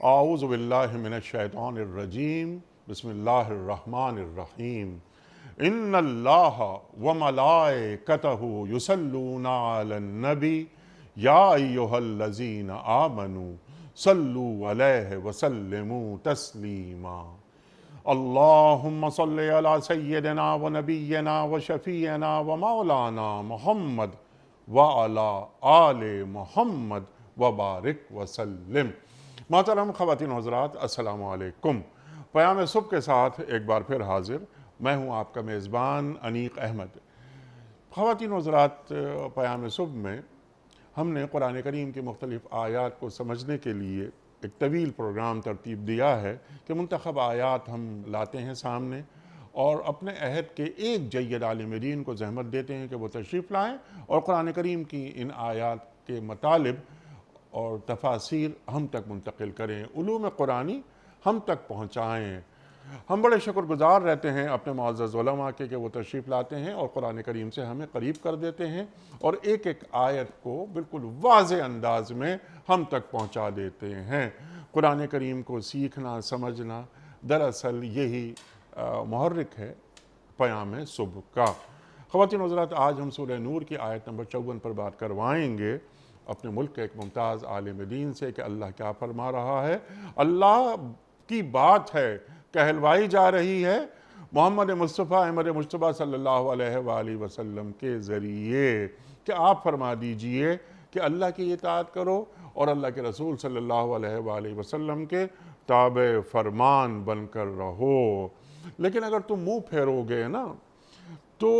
اعوذ باللہ من الشیطان الرجیم بسم اللہ الرحمن الرحیم ان اللہ وملائکتہ یصلون علی النبی یا ایہا الذین آمنوا صلوا علیہ وسلموا تسلیما اللہم صلی علی سیدنا و نبینا و شفیعنا و مولانا محمد وعلی آل محمد وبارک وسلم۔ محترم خواتین و حضرات، السلام علیکم۔ پیام صبح کے ساتھ ایک بار پھر حاضر میں ہوں آپ کا میزبان انیق احمد۔ خواتین و حضرات، پیام صبح میں ہم نے قرآن کریم کی مختلف آیات کو سمجھنے کے لیے ایک طویل پروگرام ترتیب دیا ہے کہ منتخب آیات ہم لاتے ہیں سامنے اور اپنے عہد کے ایک جید عالم دین کو زحمت دیتے ہیں کہ وہ تشریف لائیں اور قرآن کریم کی ان آیات کے مطالب اور تفاسیر ہم تک منتقل کریں، علوم قرآنی ہم تک پہنچائیں۔ ہم بڑے شکر گزار رہتے ہیں اپنے معزز علماء کے کہ وہ تشریف لاتے ہیں اور قرآن کریم سے ہمیں قریب کر دیتے ہیں اور ایک ایک آیت کو بالکل واضح انداز میں ہم تک پہنچا دیتے ہیں۔ قرآن کریم کو سیکھنا، سمجھنا دراصل یہی محرک ہے پیام صبح کا۔ خواتین و حضرات، آج ہم سورہ نور کی آیت نمبر 54 پر بات کروائیں گے اپنے ملک کے ایک ممتاز عالم دین سے کہ اللہ کیا فرما رہا ہے۔ اللہ کی بات ہے، کہلوائی جا رہی ہے محمد مصطفیٰ احمد مجتبیٰ صلی اللہ علیہ وآلہ وسلم کے ذریعے کہ آپ فرما دیجئے کہ اللہ کی اطاعت کرو اور اللہ کے رسول صلی اللہ علیہ وآلہ وسلم کے تابع فرمان بن کر رہو۔ لیکن اگر تم منہ پھیرو گے نا تو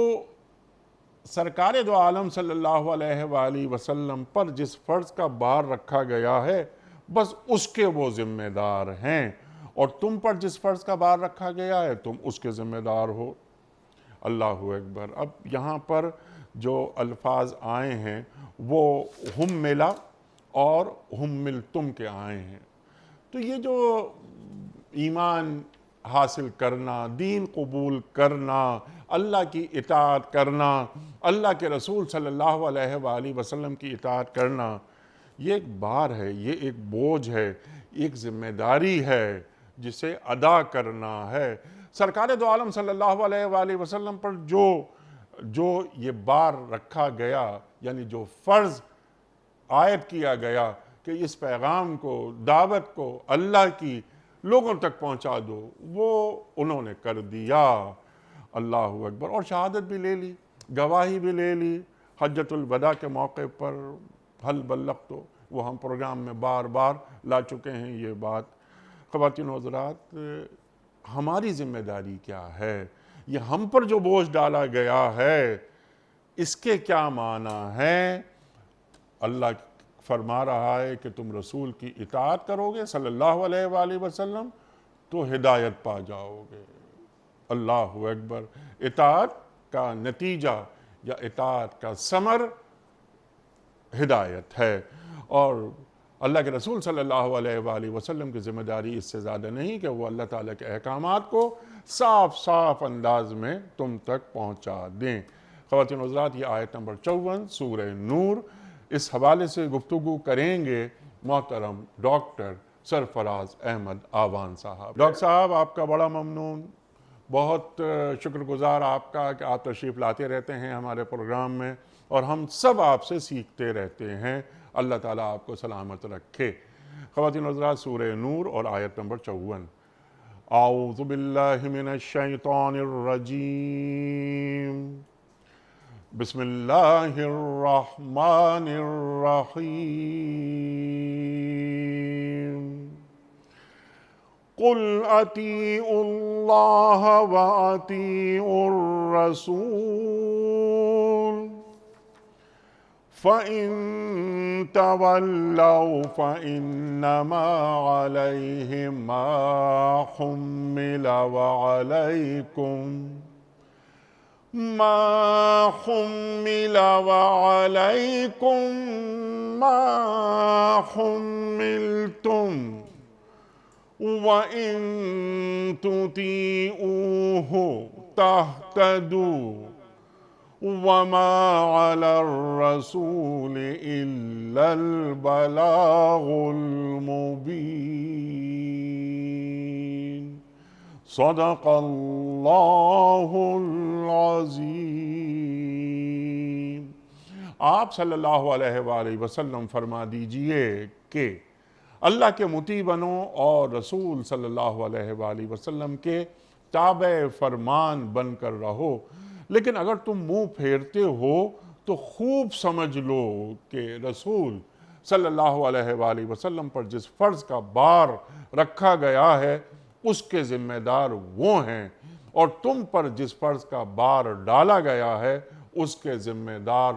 سرکار دو عالم صلی اللہ علیہ وآلہ وسلم پر جس فرض کا بار رکھا گیا ہے بس اس کے وہ ذمہ دار ہیں، اور تم پر جس فرض کا بار رکھا گیا ہے تم اس کے ذمہ دار ہو۔ اللہ اکبر۔ اب یہاں پر جو الفاظ آئے ہیں وہ ہم ملا اور ہم ملتم کے آئے ہیں، تو یہ جو ایمان حاصل کرنا، دین قبول کرنا، اللہ کی اطاعت کرنا، اللہ کے رسول صلی اللہ علیہ وآلہ وسلم کی اطاعت کرنا، یہ ایک بار ہے، یہ ایک بوجھ ہے، ایک ذمہ داری ہے جسے ادا کرنا ہے۔ سرکار دو عالم صلی اللہ علیہ وآلہ وسلم پر جو یہ بار رکھا گیا، یعنی جو فرض عائد کیا گیا کہ اس پیغام کو، دعوت کو اللہ کی لوگوں تک پہنچا دو، وہ انہوں نے کر دیا۔ اللہ اکبر۔ اور شہادت بھی لے لی، گواہی بھی لے لی حجۃ الوداع کے موقع پر۔ حل بلغت، وہ ہم پروگرام میں بار بار لا چکے ہیں یہ بات۔ خواتین و حضرات، ہماری ذمہ داری کیا ہے؟ یہ ہم پر جو بوجھ ڈالا گیا ہے اس کے کیا معنی ہیں؟ اللہ فرما رہا ہے کہ تم رسول کی اطاعت کرو گے صلی اللہ علیہ وآلہ وسلم تو ہدایت پا جاؤ گے۔ اللہ اکبر۔ اطاعت کا نتیجہ یا اطاعت کا ثمر ہدایت ہے، اور اللہ کے رسول صلی اللہ علیہ وآلہ وسلم کی ذمہ داری اس سے زیادہ نہیں کہ وہ اللہ تعالیٰ کے احکامات کو صاف صاف انداز میں تم تک پہنچا دیں۔ خواتین و حضرات، یہ آیت نمبر 54 سورہ نور، اس حوالے سے گفتگو کریں گے محترم ڈاکٹر سرفراز احمد آوان صاحب۔ ڈاکٹر صاحب، آپ کا بڑا ممنون، بہت شکر گزار آپ کا کہ آپ تشریف لاتے رہتے ہیں ہمارے پروگرام میں اور ہم سب آپ سے سیکھتے رہتے ہیں۔ اللہ تعالیٰ آپ کو سلامت رکھے۔ خواتین و حضرات، سورہ نور اور آیت نمبر 54۔ اعوذ باللہ من الشیطان الرجیم بسم اللہ الرحمن الرحیم قل اطیعوا اللہ واطیعوا الرسول فَإِن تَوَلَّوْا فَإِنَّمَا عَلَيْهِ مَا حُمِّلَ وَعَلَيْكُمْ مَا حُمِّلْتُمْ وَإِن تُطِيعُوهُ تَهْتَدُوا وما علی الرسول الا البلاغ المبین صدق اللہ العظیم۔ آپ صلی اللہ علیہ وآلہ وسلم فرما دیجئے کہ اللہ کے مطیع بنو اور رسول صلی اللہ علیہ وآلہ وسلم کے تابع فرمان بن کر رہو، لیکن اگر تم منہ پھیرتے ہو تو خوب سمجھ لو کہ رسول صلی اللہ علیہ وآلہ وسلم پر جس فرض کا بار رکھا گیا ہے اس کے ذمہ دار وہ ہیں، اور تم پر جس فرض کا بار ڈالا گیا ہے اس کے ذمہ دار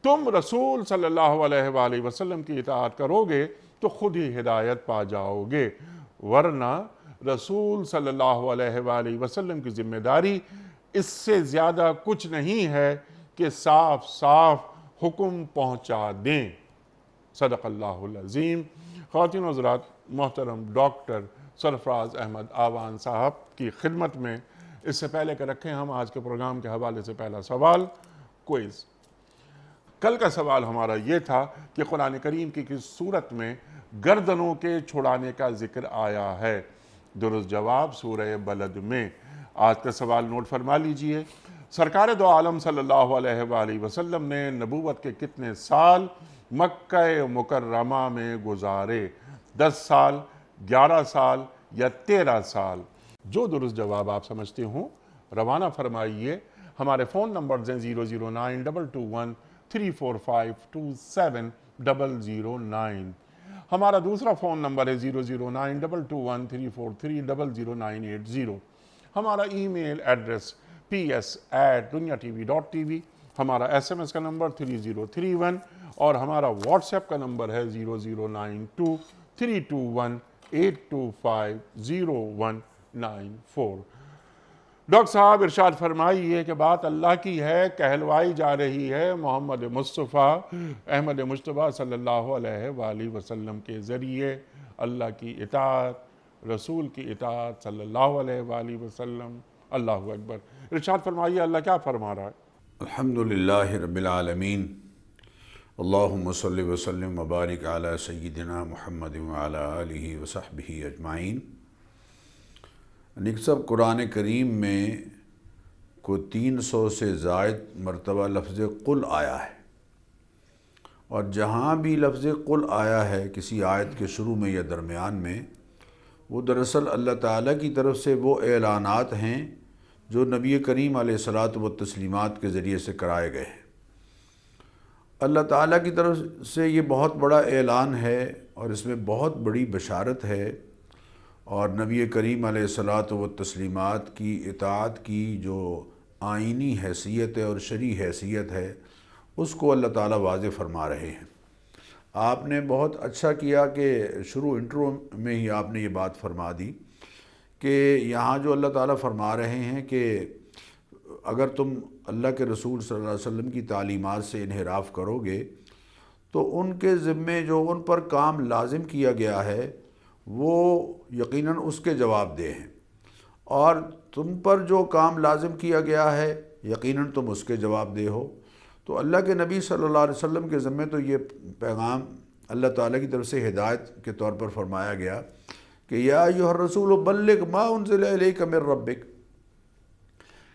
تم رسول صلی اللہ علیہ وآلہ وسلم کی اطاعت کرو گے تو خود ہی ہدایت پا جاؤ گے، ورنہ رسول صلی اللہ علیہ وآلہ وسلم کی ذمہ داری اس سے زیادہ کچھ نہیں ہے کہ صاف صاف حکم پہنچا دیں۔ صدق اللہ العظیم۔ خواتین و حضرات، محترم ڈاکٹر سرفراز احمد آوان صاحب کی خدمت میں اس سے پہلے کہ رکھیں ہم آج کے پروگرام کے حوالے سے پہلا سوال کوئز۔ کل کا سوال ہمارا یہ تھا کہ قرآن کریم کی کس صورت میں گردنوں کے چھڑانے کا ذکر آیا ہے؟ درست جواب سورہ بلد میں۔ آج کا سوال نوٹ فرما لیجئے۔ سرکار دو عالم صلی اللہ علیہ وآلہ وسلم نے نبوت کے کتنے سال مکہ مکرمہ میں گزارے؟ 10 سال، 11 سال یا 13 سال؟ جو درست جواب آپ سمجھتے ہوں روانہ فرمائیے۔ ہمارے فون نمبرز ہیں 0092213452709۔ ہمارا دوسرا فون نمبر ہے 009221343009880۔ ہمارا ای میل ایڈریس ps@dunyatv.tv۔ ہمارا SMS کا نمبر 3031 اور ہمارا واٹس ایپ کا نمبر ہے 00923258250194۔ ڈاکٹر صاحب ارشاد فرمائیے کہ بات اللہ کی ہے، کہلوائی جا رہی ہے محمد مصطفیٰ احمد مجتبیٰ صلی اللہ علیہ وآلہ وسلم کے ذریعے۔ اللہ کی اطاعت، رسول کی اطاعت صلی اللہ علیہ وآلہ وسلم۔ اللہ اکبر۔ ارشاد فرمائیے اللہ کیا فرما رہا ہے؟ الحمدللہ رب العالمین، اللہم صلی وسلم وبارک علی سیدنا محمد وعلی آلہ وصحبہ اجمعین۔ صاحب قرآن کریم میں کوئی 300 سے زائد مرتبہ لفظ قل آیا ہے، اور جہاں بھی لفظ قل آیا ہے کسی آیت کے شروع میں یا درمیان میں، وہ دراصل اللہ تعالیٰ کی طرف سے وہ اعلانات ہیں جو نبی کریم علیہ الصلاۃ والتسلیمات کے ذریعے سے کرائے گئے ہیں۔ اللہ تعالیٰ کی طرف سے یہ بہت بڑا اعلان ہے اور اس میں بہت بڑی بشارت ہے، اور نبی کریم علیہ الصلاۃ والتسلیمات کی اطاعت کی جو آئینی حیثیت ہے اور شرعی حیثیت ہے اس کو اللہ تعالیٰ واضح فرما رہے ہیں۔ آپ نے بہت اچھا کیا کہ انٹرو میں ہی آپ نے یہ بات فرما دی کہ یہاں جو اللہ تعالیٰ فرما رہے ہیں کہ اگر تم اللہ کے رسول صلی اللہ علیہ وسلم کی تعلیمات سے انحراف کرو گے تو ان کے ذمے جو ان پر کام لازم کیا گیا ہے وہ یقیناً اس کے جواب دہ ہیں، اور تم پر جو کام لازم کیا گیا ہے یقیناً تم اس کے جواب دہ ہو۔ تو اللہ کے نبی صلی اللہ علیہ وسلم کے ذمے تو یہ پیغام اللہ تعالیٰ کی طرف سے ہدایت کے طور پر فرمایا گیا کہ یا ایھا الرسول بلغ ما انزل الیک من ربک،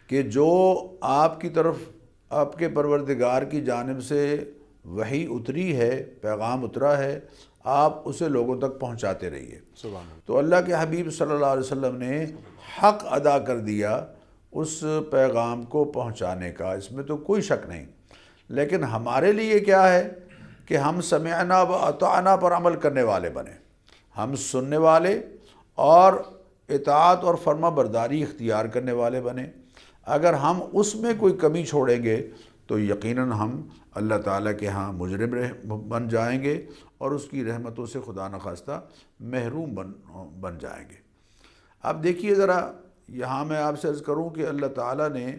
کہ جو آپ کی طرف آپ کے پروردگار کی جانب سے وحی اتری ہے، پیغام اترا ہے، آپ اسے لوگوں تک پہنچاتے رہیے۔ تو اللہ کے حبیب صلی اللہ علیہ وسلم نے حق ادا کر دیا اس پیغام کو پہنچانے کا، اس میں تو کوئی شک نہیں۔ لیکن ہمارے لیے کیا ہے کہ ہم سمعنا و اطعنا پر عمل کرنے والے بنیں، ہم سننے والے اور اطاعت اور فرما برداری اختیار کرنے والے بنیں۔ اگر ہم اس میں کوئی کمی چھوڑیں گے تو یقیناً ہم اللہ تعالیٰ کے ہاں مجرم بن جائیں گے اور اس کی رحمتوں سے خدا نخواستہ محروم بن جائیں گے۔ اب دیکھیے ذرا، یہاں میں آپ سے عرض کروں کہ اللہ تعالیٰ نے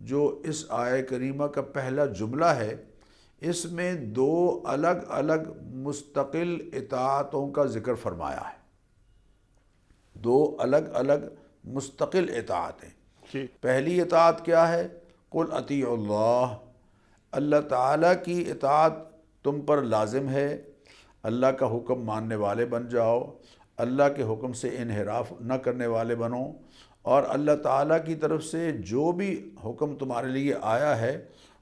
جو اس آیہ کریمہ کا پہلا جملہ ہے اس میں 2 الگ الگ مستقل اطاعتوں کا ذکر فرمایا ہے، 2 الگ الگ مستقل اطاعتیں۔ پہلی اطاعت کیا ہے؟ قل اطیعوا اللہ، اللہ تعالیٰ کی اطاعت تم پر لازم ہے، اللہ کا حکم ماننے والے بن جاؤ، اللہ کے حکم سے انحراف نہ کرنے والے بنو، اور اللہ تعالیٰ کی طرف سے جو بھی حکم تمہارے لیے آیا ہے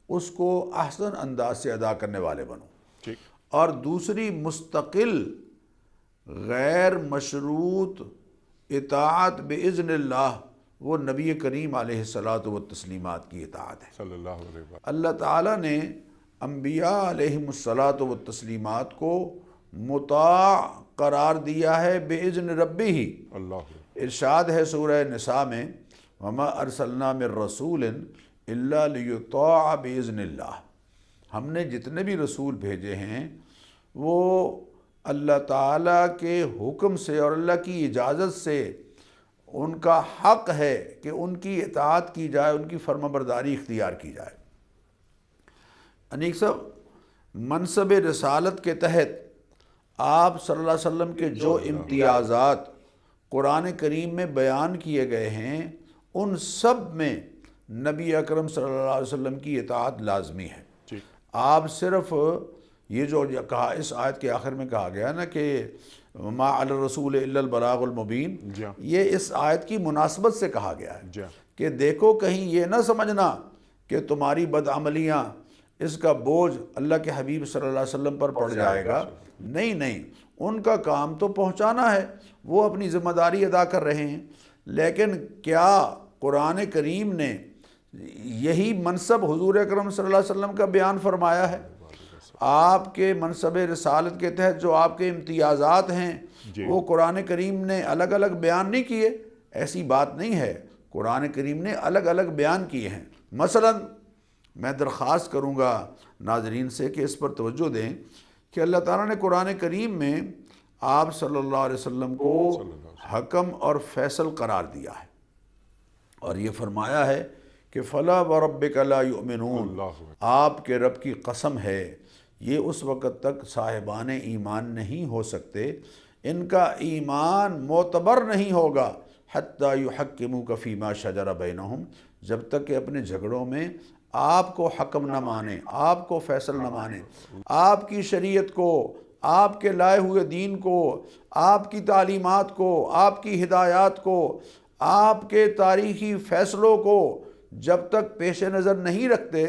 اس کو احسن انداز سے ادا کرنے والے بنو۔ ٹھیک۔ اور دوسری مستقل غیر مشروط اطاعت باذن اللہ، وہ نبی کریم علیہ الصلاۃ والتسلیمات کی اطاعت ہے۔ صلی اللہ علیہ وسلم۔ اللہ تعالیٰ نے انبیاء علیہم الصلاۃ والتسلیمات کو مطاع قرار دیا ہے باذن ربہ۔ اللہ ارشاد ہے سورہ نساء میں، وما ارسلنا من رسول الا لیطاع باذن اللہ، ہم نے جتنے بھی رسول بھیجے ہیں وہ اللہ تعالیٰ کے حکم سے اور اللہ کی اجازت سے ان کا حق ہے کہ ان کی اطاعت کی جائے، ان کی فرما برداری اختیار کی جائے۔ انیک صاحب، منصب رسالت کے تحت آپ صلی اللہ علیہ وسلم کے جو امتیازات قرآن کریم میں بیان کیے گئے ہیں ان سب میں نبی اکرم صلی اللہ علیہ وسلم کی اطاعت لازمی ہے۔ ٹھیک۔ آپ صرف یہ جو کہا اس آیت کے آخر میں کہا گیا نا کہ ما علی الرسول الا البلاغ المبین، یہ اس آیت کی مناسبت سے کہا گیا ہے کہ دیکھو کہیں یہ نہ سمجھنا کہ تمہاری بدعملیاں اس کا بوجھ اللہ کے حبیب صلی اللہ علیہ وسلم پر پڑ جائے گا۔ نہیں نہیں، ان کا کام تو پہنچانا ہے، وہ اپنی ذمہ داری ادا کر رہے ہیں، لیکن کیا قرآن کریم نے یہی منصب حضور اکرم صلی اللہ علیہ وسلم کا بیان فرمایا ہے؟ آپ کے منصب رسالت کے تحت جو آپ کے امتیازات ہیں وہ قرآن کریم نے الگ الگ بیان نہیں کیے؟ ایسی بات نہیں ہے، قرآن کریم نے الگ الگ بیان کیے ہیں۔ مثلا میں درخواست کروں گا ناظرین سے کہ اس پر توجہ دیں کہ اللہ تعالیٰ نے قرآن کریم میں آپ صلی اللہ علیہ وسلم کو حکم اور فیصل قرار دیا ہے، اور یہ فرمایا ہے کہ فلا وربک لا یؤمنون، آپ کے رب کی قسم ہے یہ اس وقت تک صاحبان ایمان نہیں ہو سکتے، ان کا ایمان معتبر نہیں ہوگا حتی یحکموک فیما شجر بینہم، جب تک کہ اپنے جھگڑوں میں آپ کو حکم نہ مانے، آپ کو فیصل نہ مانے، آپ کی شریعت کو، آپ کے لائے ہوئے دین کو، آپ کی تعلیمات کو، آپ کی ہدایات کو، آپ کے تاریخی فیصلوں کو جب تک پیش نظر نہیں رکھتے،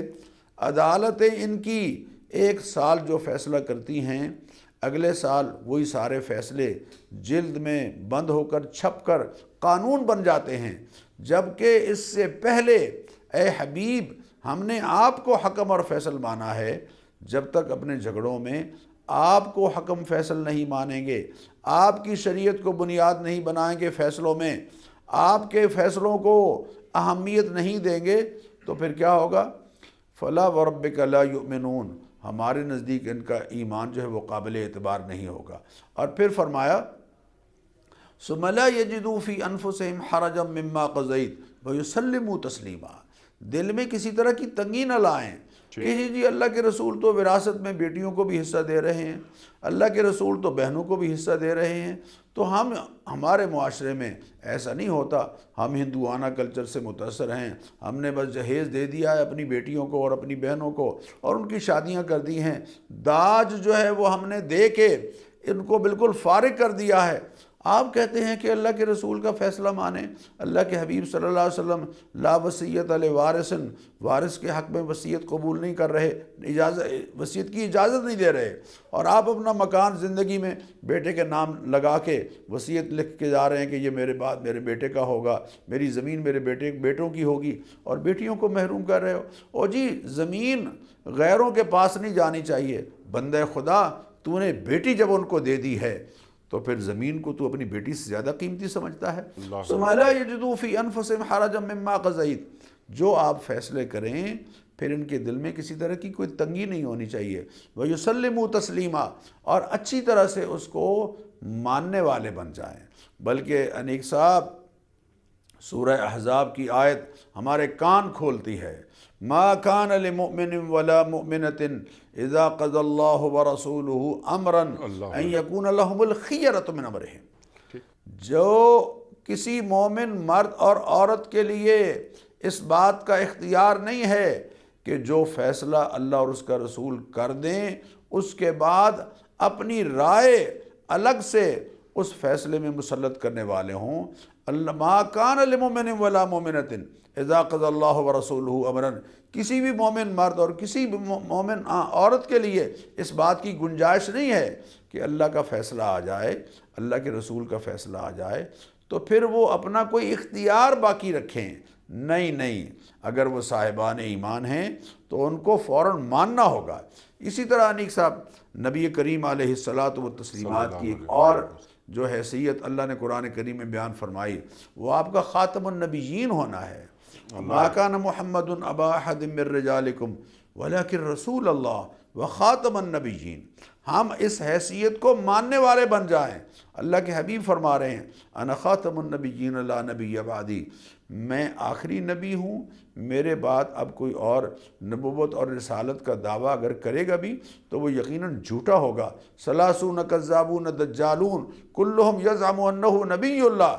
عدالتیں ان کی ایک سال جو فیصلہ کرتی ہیں اگلے سال وہی سارے فیصلے جلد میں بند ہو کر چھپ کر قانون بن جاتے ہیں، جبکہ اس سے پہلے اے حبیب ہم نے آپ کو حکم اور فیصل مانا ہے۔ جب تک اپنے جھگڑوں میں آپ کو حکم فیصل نہیں مانیں گے، آپ کی شریعت کو بنیاد نہیں بنائیں گے فیصلوں میں، آپ کے فیصلوں کو اہمیت نہیں دیں گے، تو پھر کیا ہوگا؟ فلا وربک لا یؤمنون، ہمارے نزدیک ان کا ایمان جو ہے وہ قابل اعتبار نہیں ہوگا۔ اور پھر فرمایا ثم لا یجدوا فی انفسہم حرجا مما قضیت ویسلموا تسلیما، دل میں کسی طرح کی تنگی نہ لائیں کہ جی اللہ کے رسول تو وراثت میں بیٹیوں کو بھی حصہ دے رہے ہیں، اللہ کے رسول تو بہنوں کو بھی حصہ دے رہے ہیں، تو ہمارے معاشرے میں ایسا نہیں ہوتا، ہم ہندوانہ کلچر سے متاثر ہیں، ہم نے بس جہیز دے دیا ہے اپنی بیٹیوں کو اور اپنی بہنوں کو اور ان کی شادیاں کر دی ہیں، داج جو ہے وہ ہم نے دے کے ان کو بالکل فارغ کر دیا ہے۔ آپ کہتے ہیں کہ اللہ کے رسول کا فیصلہ مانیں، اللہ کے حبیب صلی اللہ علیہ وسلم لا وصیت لوارث، وارث کے حق میں وصیت قبول نہیں کر رہے، وصیت کی اجازت نہیں دے رہے، اور آپ اپنا مکان زندگی میں بیٹے کے نام لگا کے وصیت لکھ کے جا رہے ہیں کہ یہ میرے بعد میرے بیٹے کا ہوگا، میری زمین میرے بیٹوں کی ہوگی، اور بیٹیوں کو محروم کر رہے ہو۔ او جی، زمین غیروں کے پاس نہیں جانی چاہیے، بندہ خدا تو نے بیٹی جب ان کو دے دی ہے تو پھر زمین کو تو اپنی بیٹی سے زیادہ قیمتی سمجھتا ہے۔ ثم لا یجدوا فی انفسہم حرجا مما قضیت، جو آپ فیصلے کریں پھر ان کے دل میں کسی طرح کی کوئی تنگی نہیں ہونی چاہیے، ویسلموا تسلیما، اور اچھی طرح سے اس کو ماننے والے بن جائیں۔ بلکہ انیک صاحب سورہ احزاب کی آیت ہمارے کان کھولتی ہے، ما کان لمؤمن ولا مؤمنۃ اذا قضى الله ورسوله امرا ان يكون لهم الخيرة من امرهم، جو کسی مومن مرد اور عورت کے لیے اس بات کا اختیار نہیں ہے کہ جو فیصلہ اللہ اور اس کا رسول کر دیں اس کے بعد اپنی رائے الگ سے اس فیصلے میں مسلط کرنے والے ہوں۔ اللہ ما کان لمؤمن ولا مؤمنۃ اذا قضى اللہ ورسولہ امرا، کسی بھی مومن مرد اور کسی بھی مومن عورت کے لیے اس بات کی گنجائش نہیں ہے کہ اللہ کا فیصلہ آ جائے، اللہ کے رسول کا فیصلہ آ جائے تو پھر وہ اپنا کوئی اختیار باقی رکھیں۔ نہیں، اگر وہ صاحبان ایمان ہیں تو ان کو فوراً ماننا ہوگا۔ اسی طرح انیق صاحب نبی کریم علیہ الصلاۃ والتسلیمات کی ایک اور جو حیثیت اللہ نے قرآن کریم میں بیان فرمائی، وہ آپ کا خاتم النبیین ہونا ہے۔ ما کان محمد ابا احد من رجالکم ولکن رسول اللہ وخاتم النبیین، ہم اس حیثیت کو ماننے والے بن جائیں۔ اللہ کے حبیب فرما رہے ہیں انا خاتم النبیین لا نبی بعدی، میں آخری نبی ہوں، میرے بعد اب کوئی اور نبوت اور رسالت کا دعویٰ اگر کرے گا بھی تو وہ یقیناً جھوٹا ہوگا۔ ثلاثون کذابون دجالون کلہم یزعم انہ نبی اللہ،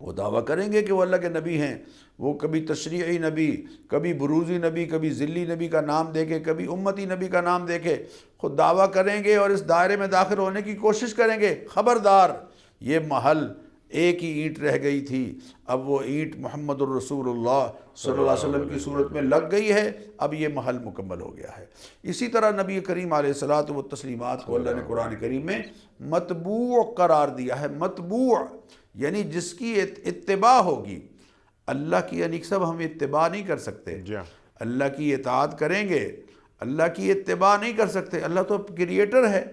وہ دعویٰ کریں گے کہ وہ اللہ کے نبی ہیں، وہ کبھی تشریعی نبی، کبھی بروزی نبی، کبھی ذلی نبی کا نام دے کے، کبھی امتی نبی کا نام دے کے خود دعویٰ کریں گے اور اس دائرے میں داخل ہونے کی کوشش کریں گے۔ خبردار، یہ محل ایک ہی اینٹ رہ گئی تھی، اب وہ اینٹ محمد الرسول اللہ صلی اللہ علیہ وسلم کی صورت میں لگ گئی ہے، اب یہ محل مکمل ہو گیا ہے۔ اسی طرح نبی کریم علیہ الصلاۃ والتسلیمات کو اللہ نے قرآن کریم میں متبوع قرار دیا ہے۔ متبوع یعنی جس کی اتباع ہوگی۔ اللہ کی انیق سب ہم اتباع نہیں کر سکتے، اللہ کی اطاعت کریں گے، اللہ کی اتباع نہیں کر سکتے۔ اللہ تو کریٹر ہے،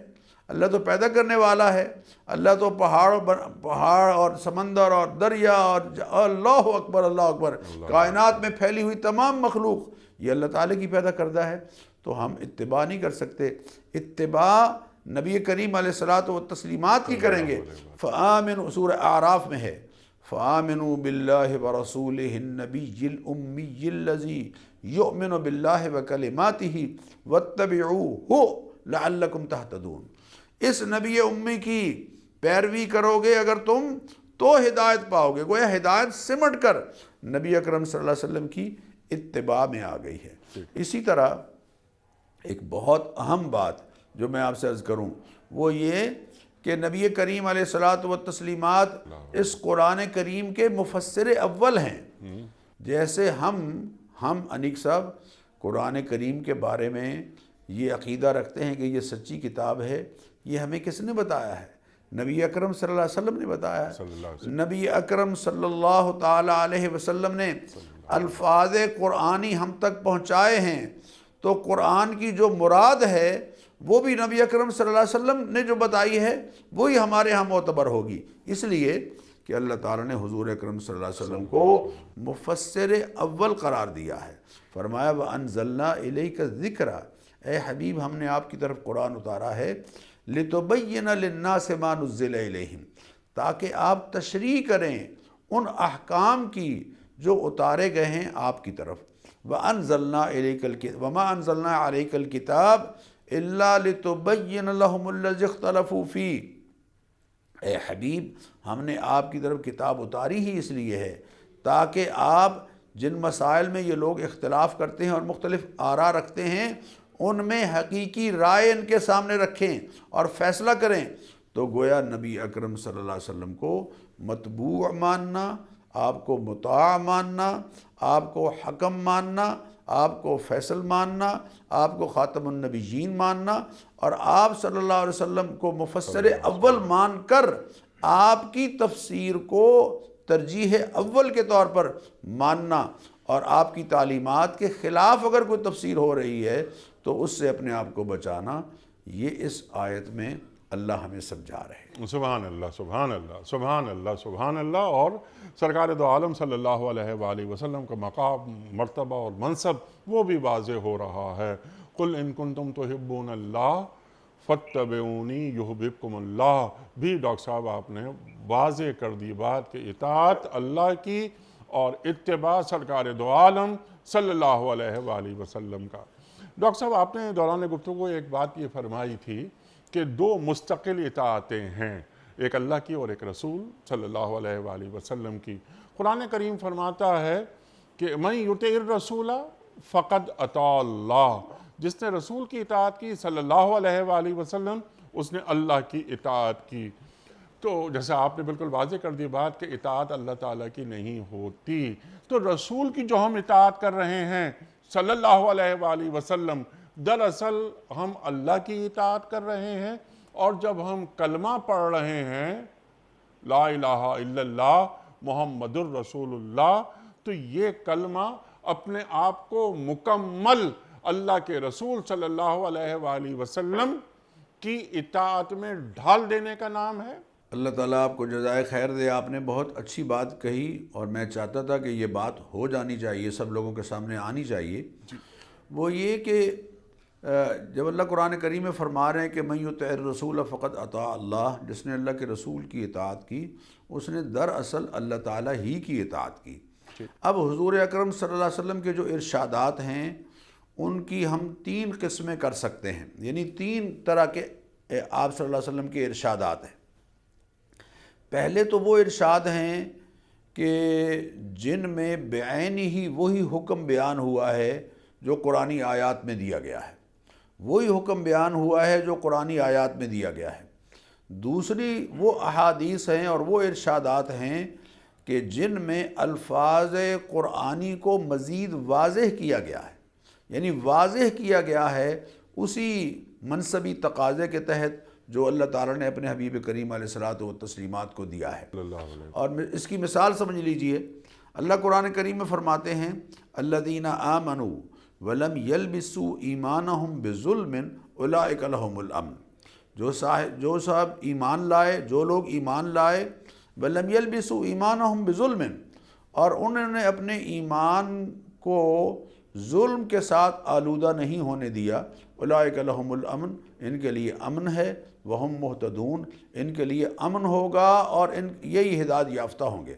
اللہ تو پیدا کرنے والا ہے، اللہ تو پہاڑ اور سمندر اور دریا اور اللہ اکبر کائنات میں پھیلی ہوئی تمام مخلوق یہ اللہ تعالیٰ کی پیدا کردہ ہے، تو ہم اتباع نہیں کر سکتے۔ اتباع نبی کریم علیہ الصلاۃ والتسلیمات کی کریں گے۔ فآمنوا، سورہ اعراف میں ہے، فآمنوا باللہ ورسولہ النبی الامی الذی یؤمن باللہ وکلماتہ واتبعوہ لعلکم تہتدون۔ اس نبی امی کی پیروی کرو گے اگر تم تو ہدایت پاؤ گے۔ گویا ہدایت سمٹ کر نبی اکرم صلی اللہ علیہ وسلم کی اتباع میں آ گئی ہے۔ اسی طرح ایک بہت اہم بات جو میں آپ سے عرض کروں وہ یہ کہ نبی کریم علیہ الصلاۃ والتسلیمات اس قرآن کریم کے مفسر اول ہیں۔ جیسے ہم انیق صاحب قرآن کریم کے بارے میں یہ عقیدہ رکھتے ہیں کہ یہ سچی کتاب ہے، یہ ہمیں کس نے بتایا ہے؟ نبی اکرم صلی اللہ علیہ وسلم نے بتایا ہے۔ نبی اکرم صلی اللہ تعالی علیہ وسلم نے الفاظ قرآنی ہم تک پہنچائے ہیں، تو قرآن کی جو مراد ہے وہ بھی نبی اکرم صلی اللہ علیہ وسلم نے جو بتائی ہے وہی ہمارے ہاں معتبر ہوگی، اس لیے کہ اللہ تعالیٰ نے حضور اکرم صلی اللہ علیہ وسلم کو مفسر اول قرار دیا ہے۔ فرمایا وَأَنزَلْنَا إِلَيْكَ الذِّكْرَ، اے حبیب ہم نے آپ کی طرف قرآن اتارا ہے، لِتُبَيِّنَ لِلنَّاسِ مَا نُزِّلَ إِلَيْهِمْ، تاکہ آپ تشریح کریں ان احکام کی جو اتارے گئے ہیں آپ کی طرف۔ وَأَنزَلْنَا إِلَيْكَ وَمَا أَنزَلْنَا عَلَيْكَ الْكِتَابَ إِلَّا لِتُبَيِّنَ لَهُمُ الَّذِي اخْتَلَفُوا فِيهِ، اے حبیب ہم نے آپ کی طرف کتاب اتاری ہی اس لیے ہے تاکہ آپ جن مسائل میں یہ لوگ اختلاف کرتے ہیں اور مختلف آراء رکھتے ہیں ان میں حقیقی رائے ان کے سامنے رکھیں اور فیصلہ کریں۔ تو گویا نبی اکرم صلی اللہ علیہ وسلم کو متبوع ماننا، آپ کو مطاع ماننا، آپ کو حکم ماننا، آپ کو فیصل ماننا، آپ کو خاتم النبیین ماننا اور آپ صلی اللہ علیہ وسلم کو مفسر اول مان کر آپ کی تفسیر کو ترجیح اول کے طور پر ماننا، اور آپ کی تعلیمات کے خلاف اگر کوئی تفسیر ہو رہی ہے تو اس سے اپنے آپ کو بچانا، یہ اس آیت میں اللہ ہمیں سمجھا رہے ہیں۔ سبحان اللہ، سبحان اللہ، سبحان اللہ، سبحان اللہ۔ اور سرکار دو عالم صلی اللہ علیہ وآلہ وسلم کا مقام، مرتبہ اور منصب وہ بھی واضح ہو رہا ہے۔ قُلْ إِن كُنتُمْ تُحِبُّونَ اللَّهَ فَاتَّبِعُونِي يُحْبِبْكُمُ اللَّهُ بھی ڈاکٹر صاحب آپ نے واضح کر دی بات کہ اطاعت اللہ کی اور اتباع سرکار دو عالم صلی اللہ علیہ وآلہ وسلم کا۔ ڈاکٹر صاحب آپ نے دوران گفتگو ایک بات یہ فرمائی تھی کہ دو مستقل اطاعتیں ہیں، ایک اللہ کی اور ایک رسول صلی اللہ علیہ وآلہ وسلم کی۔ قرآن کریم فرماتا ہے کہ من یطع الرسول فقد اطاع اللہ، جس نے رسول کی اطاعت کی صلی اللہ علیہ وآلہ وسلم، اس نے اللہ کی اطاعت کی۔ تو جیسے آپ نے بالکل واضح کر دی بات کہ اطاعت اللہ تعالیٰ کی نہیں ہوتی، تو رسول کی جو ہم اطاعت کر رہے ہیں صلی اللہ علیہ وآلہ وسلم، دراصل ہم اللہ کی اطاعت کر رہے ہیں۔ اور جب ہم کلمہ پڑھ رہے ہیں لا الہ الا اللہ محمد الرسول اللہ، تو یہ کلمہ اپنے آپ کو مکمل اللہ کے رسول صلی اللہ علیہ وآلہ وسلم کی اطاعت میں ڈھال دینے کا نام ہے۔ اللہ تعالیٰ آپ کو جزائے خیر دے۔ آپ نے بہت اچھی بات کہی، اور میں چاہتا تھا کہ یہ بات ہو جانی چاہیے، سب لوگوں کے سامنے آنی چاہیے۔ وہ یہ کہ جب اللہ قرآن کریم میں فرما رہے ہیں کہ من یطع الرسول فقد اطاع اللہ، جس نے اللہ کے رسول کی اطاعت کی اس نے دراصل اللہ تعالیٰ ہی کی اطاعت کی۔ اب حضور اکرم صلی اللہ علیہ وسلم کے جو ارشادات ہیں ان کی ہم 3 قسمیں کر سکتے ہیں، یعنی 3 طرح کے آپ صلی اللہ علیہ وسلم کے ارشادات ہیں۔ پہلے تو وہ ارشاد ہیں کہ جن میں بعین ہی وہی حکم بیان ہوا ہے جو قرآنی آیات میں دیا گیا ہے، وہی حکم بیان ہوا ہے جو قرآنی آیات میں دیا گیا ہے۔ دوسری وہ احادیث ہیں اور وہ ارشادات ہیں کہ جن میں الفاظ قرآنی کو مزید واضح کیا گیا ہے، یعنی واضح کیا گیا ہے اسی منصبی تقاضے کے تحت جو اللہ تعالیٰ نے اپنے حبیب کریم علیہ الصلوۃ والتسلیمات کو دیا ہے۔ اور اس کی مثال سمجھ لیجئے، اللہ قرآن کریم میں فرماتے ہیں الذین آمنوا ولم یلبسوا ایمانہم بظلم اولئک لہم الامن، جو صاحب ایمان لائے، جو لوگ ایمان لائے ولم یلبسوا ایمانہم بظلم، اور انہوں نے اپنے ایمان کو ظلم کے ساتھ آلودہ نہیں ہونے دیا، اولئک لہم الامن، ان کے لیے امن ہے، وہم مہتدون، ان کے لیے امن ہوگا اور یہی ہدایت یافتہ ہوں گے۔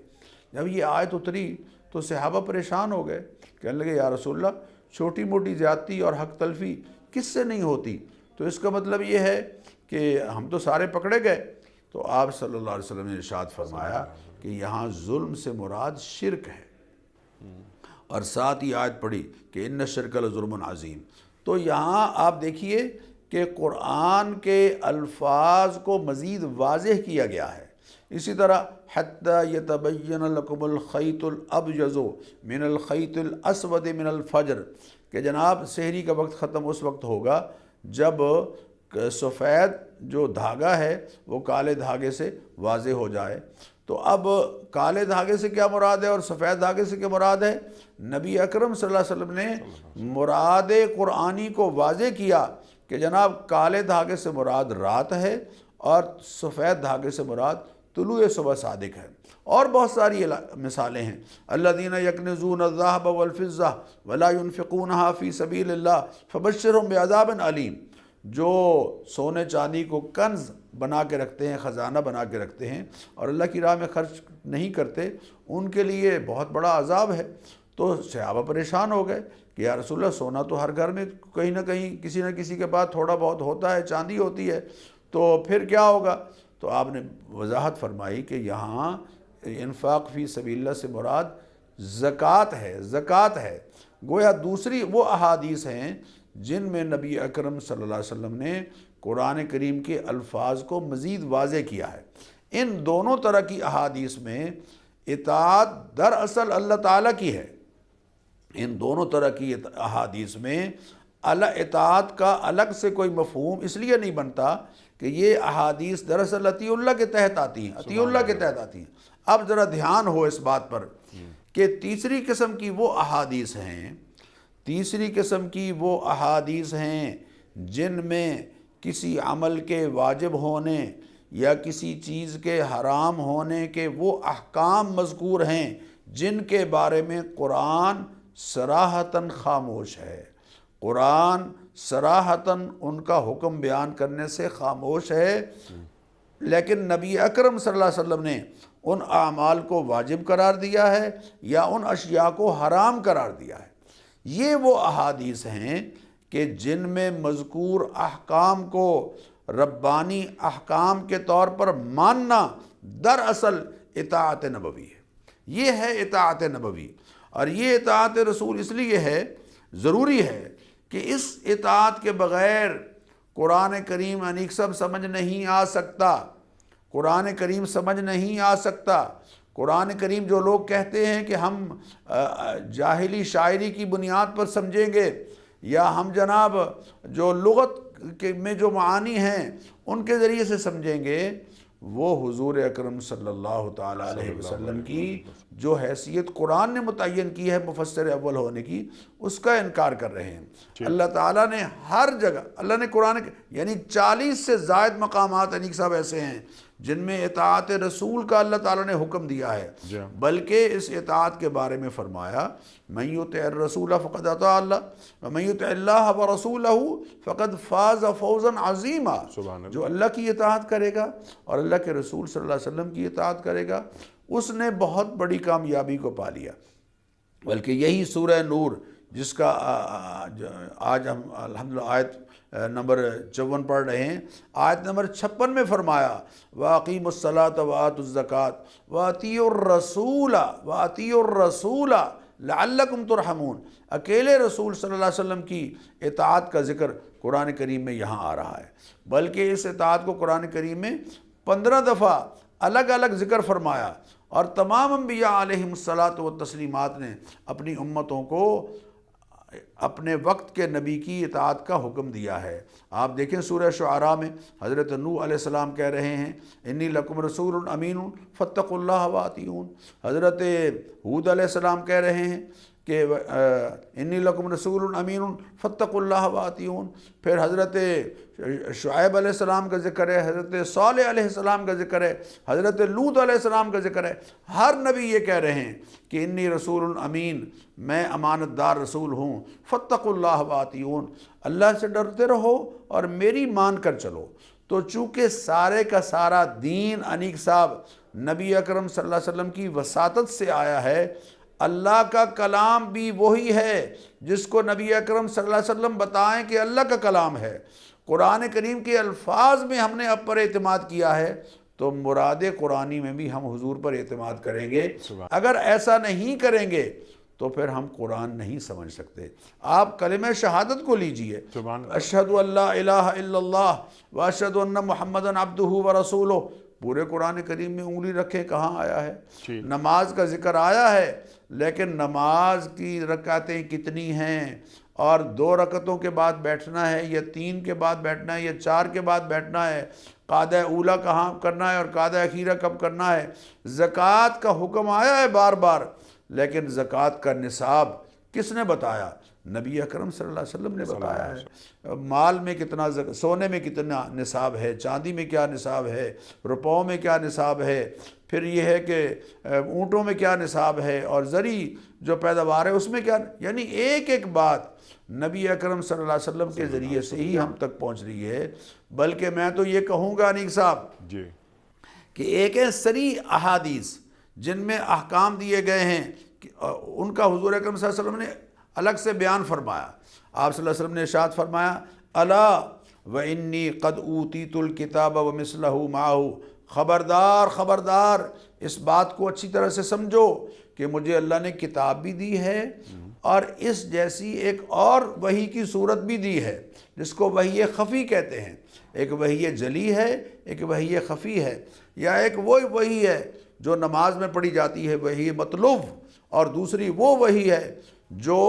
جب یہ آیت اتری تو صحابہ پریشان ہو گئے، کہنے لگے یا رسول اللہ چھوٹی موٹی زیادتی اور حق تلفی کس سے نہیں ہوتی، تو اس کا مطلب یہ ہے کہ ہم تو سارے پکڑے گئے۔ تو آپ صلی اللہ علیہ وسلم نے ارشاد فرمایا کہ یہاں ظلم سے مراد شرک ہے، اور ساتھ ہی آیت پڑھی کہ ان الشرک لظلم عظیم۔ تو یہاں آپ دیکھیے کہ قرآن کے الفاظ کو مزید واضح کیا گیا ہے۔ اسی طرح حتی یتبین لکم الخیط الابیض من الخیط الاسود من الفجر، کہ جناب سحری کا وقت ختم اس وقت ہوگا جب سفید جو دھاگا ہے وہ کالے دھاگے سے واضح ہو جائے۔ تو اب کالے دھاگے سے کیا مراد ہے اور سفید دھاگے سے کیا مراد ہے؟ نبی اکرم صلی اللہ علیہ وسلم نے مراد قرآنی کو واضح کیا کہ جناب کالے دھاگے سے مراد رات ہے اور سفید دھاگے سے مراد طلوع صبح صادق ہے۔ اور بہت ساری مثالیں ہیں، الذین یکنزون الذہب والفضہ ولا ینفقونہا فی سبیل اللہ فبشرہم بعذاب علیم، جو سونے چاندی کو کنز بنا کے رکھتے ہیں، خزانہ بنا کے رکھتے ہیں اور اللہ کی راہ میں خرچ نہیں کرتے، ان کے لیے بہت بڑا عذاب ہے۔ تو صحابہ پریشان ہو گئے کہ یا رسول اللہ سونا تو ہر گھر میں کہیں نہ کہیں کسی نہ کسی کے پاس تھوڑا بہت ہوتا ہے، چاندی ہوتی ہے، تو پھر کیا ہوگا؟ تو آپ نے وضاحت فرمائی کہ یہاں انفاق فی سبیل اللہ سے مراد زکوٰۃ ہے۔ گویا دوسری وہ احادیث ہیں جن میں نبی اکرم صلی اللہ علیہ وسلم نے قرآن کریم کے الفاظ کو مزید واضح کیا ہے۔ ان دونوں طرح کی احادیث میں اطاعت دراصل اللہ تعالیٰ کی ہے۔ ان دونوں طرح کی احادیث میں اطاعت کا الگ سے کوئی مفہوم اس لیے نہیں بنتا کہ یہ احادیث دراصل اطیع اللہ کے تحت آتی ہیں، اطیع اللہ کے تحت آتی ہیں۔ اب ذرا دھیان ہو اس بات پر کہ تیسری قسم کی وہ احادیث ہیں جن میں کسی عمل کے واجب ہونے یا کسی چیز کے حرام ہونے کے وہ احکام مذکور ہیں جن کے بارے میں قرآن صراحتاً خاموش ہے۔ قرآن صراحتاً ان کا حکم بیان کرنے سے خاموش ہے، لیکن نبی اکرم صلی اللہ علیہ وسلم نے ان اعمال کو واجب قرار دیا ہے یا ان اشیاء کو حرام قرار دیا ہے۔ یہ وہ احادیث ہیں کہ جن میں مذکور احکام کو ربانی احکام کے طور پر ماننا دراصل اطاعت نبوی ہے۔ یہ ہے اطاعت نبوی۔ اور یہ اطاعت رسول اس لیے ہے، ضروری ہے کہ اس اطاعت کے بغیر قرآن کریم انیک سب سمجھ نہیں آ سکتا، قرآن کریم سمجھ نہیں آ سکتا۔ قرآن کریم جو لوگ کہتے ہیں کہ ہم جاہلی شاعری کی بنیاد پر سمجھیں گے، یا ہم جناب جو لغت میں جو معانی ہیں ان کے ذریعے سے سمجھیں گے، وہ حضور اکرم صلی اللہ تعالیٰ علیہ وسلم کی جو حیثیت قرآن نے متعین کی ہے مفسر اول ہونے کی، اس کا انکار کر رہے ہیں۔ اللہ تعالیٰ نے ہر جگہ، اللہ نے قرآن یعنی 40 سے زائد مقامات انیک صاحب ایسے ہیں جن میں اطاعت رسول کا اللہ تعالیٰ نے حکم دیا ہے، بلکہ اس اطاعت کے بارے میں فرمایا من یطع الرسول فقد اطاع اللہ ومن یطع اللہ ورسولہ فقد فاز فوزا عظیما۔ جو اللہ کی اطاعت کرے گا اور اللہ کے رسول صلی اللہ علیہ وسلم کی اطاعت کرے گا، اس نے بہت بڑی کامیابی کو پا لیا۔ بلکہ یہی سورہ نور جس کا آج ہم الحمدللہ آیت نمبر 54 پڑھ رہے ہیں، آیت نمبر 56 میں فرمایا وَأَقِيمُوا الصَّلَاةَ وَآتُوا الزَّكَاةَ وَأَطِيعُوا الرَّسُولَ لَعَلَّكُمْ تُرْحَمُونَ۔ اکیلے رسول صلی اللہ علیہ وسلم کی اطاعت کا ذکر قرآن کریم میں یہاں آ رہا ہے، بلکہ اس اطاعت کو قرآن کریم میں 15 دفعہ الگ الگ ذکر فرمایا، اور تمام انبیاء علیہم الصلاۃ والتسلیمات نے اپنی امتوں کو اپنے وقت کے نبی کی اطاعت کا حکم دیا ہے۔ آپ دیکھیں سورہ شعراء میں حضرت نوح علیہ السلام کہہ رہے ہیں انی لکم رسول امین فاتقوا اللہ واطیعون۔ حضرت ہود علیہ السلام کہہ رہے ہیں کہ انی لکم رسول امین فاتقوا اللہ واطیعون۔ پھر حضرت شعیب علیہ السلام کا ذکر ہے، حضرت صالح علیہ السلام کا ذکر ہے، حضرت لوط علیہ السلام کا ذکر ہے۔ ہر نبی یہ کہہ رہے ہیں کہ انی رسول امین، میں امانت دار رسول ہوں، فاتقوا اللہ واطیعون، اللہ سے ڈرتے رہو اور میری مان کر چلو۔ تو چونکہ سارے کا سارا دین انیک صاحب نبی اکرم صلی اللہ علیہ وسلم کی وساطت سے آیا ہے، اللہ کا کلام بھی وہی ہے جس کو نبی اکرم صلی اللہ علیہ وسلم بتائیں کہ اللہ کا کلام ہے۔ قرآن کریم کے الفاظ میں ہم نے اب پر اعتماد کیا ہے، تو مراد قرآنی میں بھی ہم حضور پر اعتماد کریں گے۔ اگر ایسا نہیں کریں گے تو پھر ہم قرآن نہیں سمجھ سکتے۔ آپ کلمہ شہادت کو لیجئے، اشہد ان لا الہ الا اللہ واشہد ان محمدًا عبدہ ورسولہ، پورے قرآن کریم میں انگلی رکھیں کہاں آیا ہے؟ نماز کا ذکر آیا ہے، لیکن نماز کی رکعتیں کتنی ہیں، اور 2 رکعتوں کے بعد بیٹھنا ہے یا 3 کے بعد بیٹھنا ہے یا 4 کے بعد بیٹھنا ہے، قعدہ اولیٰ کہاں کرنا ہے اور قعدہ اخیرہ کب کرنا ہے۔ زکوٰۃ کا حکم آیا ہے بار بار، لیکن زکوٰۃ کا نصاب کس نے بتایا؟ نبی اکرم صلی اللہ علیہ وسلم نے بتایا ہے۔ مال میں کتنا سونے میں کتنا نصاب ہے، چاندی میں کیا نصاب ہے، روپوں میں کیا نصاب ہے، پھر یہ ہے کہ اونٹوں میں کیا نصاب ہے، اور زرعی جو پیداوار ہے اس میں کیا، یعنی ایک ایک بات نبی اکرم صلی اللہ علیہ وسلم کے ذریعے سے ہی ہم تک پہنچ رہی ہے۔ بلکہ میں تو یہ کہوں گا انیک صاحب کہ ایک ہے صریح احادیث جن میں احکام دیے گئے ہیں، ان کا حضور اکرم صلی اللہ علیہ وسلم نے الگ سے بیان فرمایا۔ آپ صلی اللہ علیہ وسلم نے ارشاد فرمایا الا وانی قد اوتیت الکتاب ومثلہ معہ، خبردار خبردار اس بات کو اچھی طرح سے سمجھو کہ مجھے اللہ نے کتاب بھی دی ہے اور اس جیسی ایک اور وحی کی صورت بھی دی ہے، جس کو وحی خفی کہتے ہیں۔ ایک وحی جلی ہے، ایک وحی خفی ہے، یا ایک وہ وحی ہے جو نماز میں پڑھی جاتی ہے وحی مطلوب، اور دوسری وہ وحی ہے جو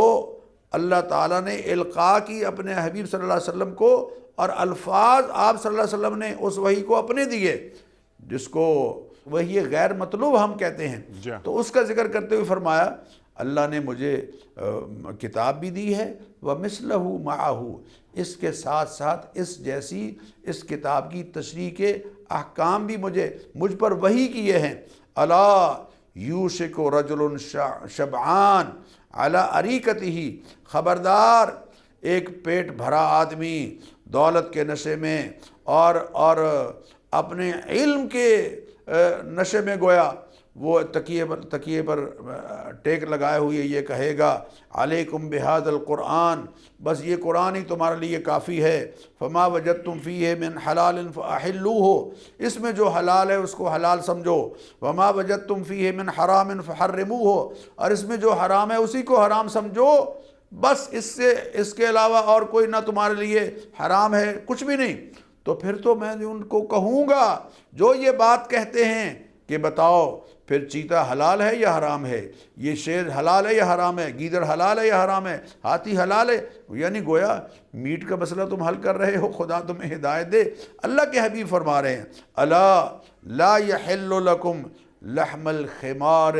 اللہ تعالیٰ نے القاء کی اپنے حبیب صلی اللہ علیہ وسلم کو، اور الفاظ آپ صلی اللہ علیہ وسلم نے اس وحی کو اپنے دیے، جس کو وحی غیر مطلوب ہم کہتے ہیں۔ تو اس کا ذکر کرتے ہوئے فرمایا اللہ نے مجھے کتاب بھی دی ہے وَمِثْلَهُ مَعَهُ، اس کے ساتھ ساتھ اس جیسی اس کتاب کی تشریح کے احکام بھی مجھ پر وحی کیے ہیں۔ الا یوشک رجل شبعان علی اریکتہ، خبردار ایک پیٹ بھرا آدمی دولت کے نشے میں اور اپنے علم کے نشے میں گویا وہ تکیے پر ٹیک لگائے ہوئے یہ کہے گا علیکم بہذا القرآن، بس یہ قرآن ہی تمہارے لیے کافی ہے، فما وجدتم فیہ من حلال فاحلوہ، اس میں جو حلال ہے اس کو حلال سمجھو، وما وجدتم فیہ من حرام فحرموہ، اور اس میں جو حرام ہے اسی کو حرام سمجھو، بس اس کے علاوہ اور کوئی نہ تمہارے لیے حرام ہے، کچھ بھی نہیں۔ تو پھر تو میں ان کو کہوں گا جو یہ بات کہتے ہیں کہ بتاؤ پھر چیتا حلال ہے یا حرام ہے، یہ شیر حلال ہے یا حرام ہے، گیدڑ حلال ہے یا حرام ہے، ہاتھی حلال ہے، یعنی گویا میٹ کا مسئلہ تم حل کر رہے ہو، خدا تمہیں ہدایت دے۔ اللہ کے حبیب فرما رہے ہیں الا لا یحل لکم لحم الحمار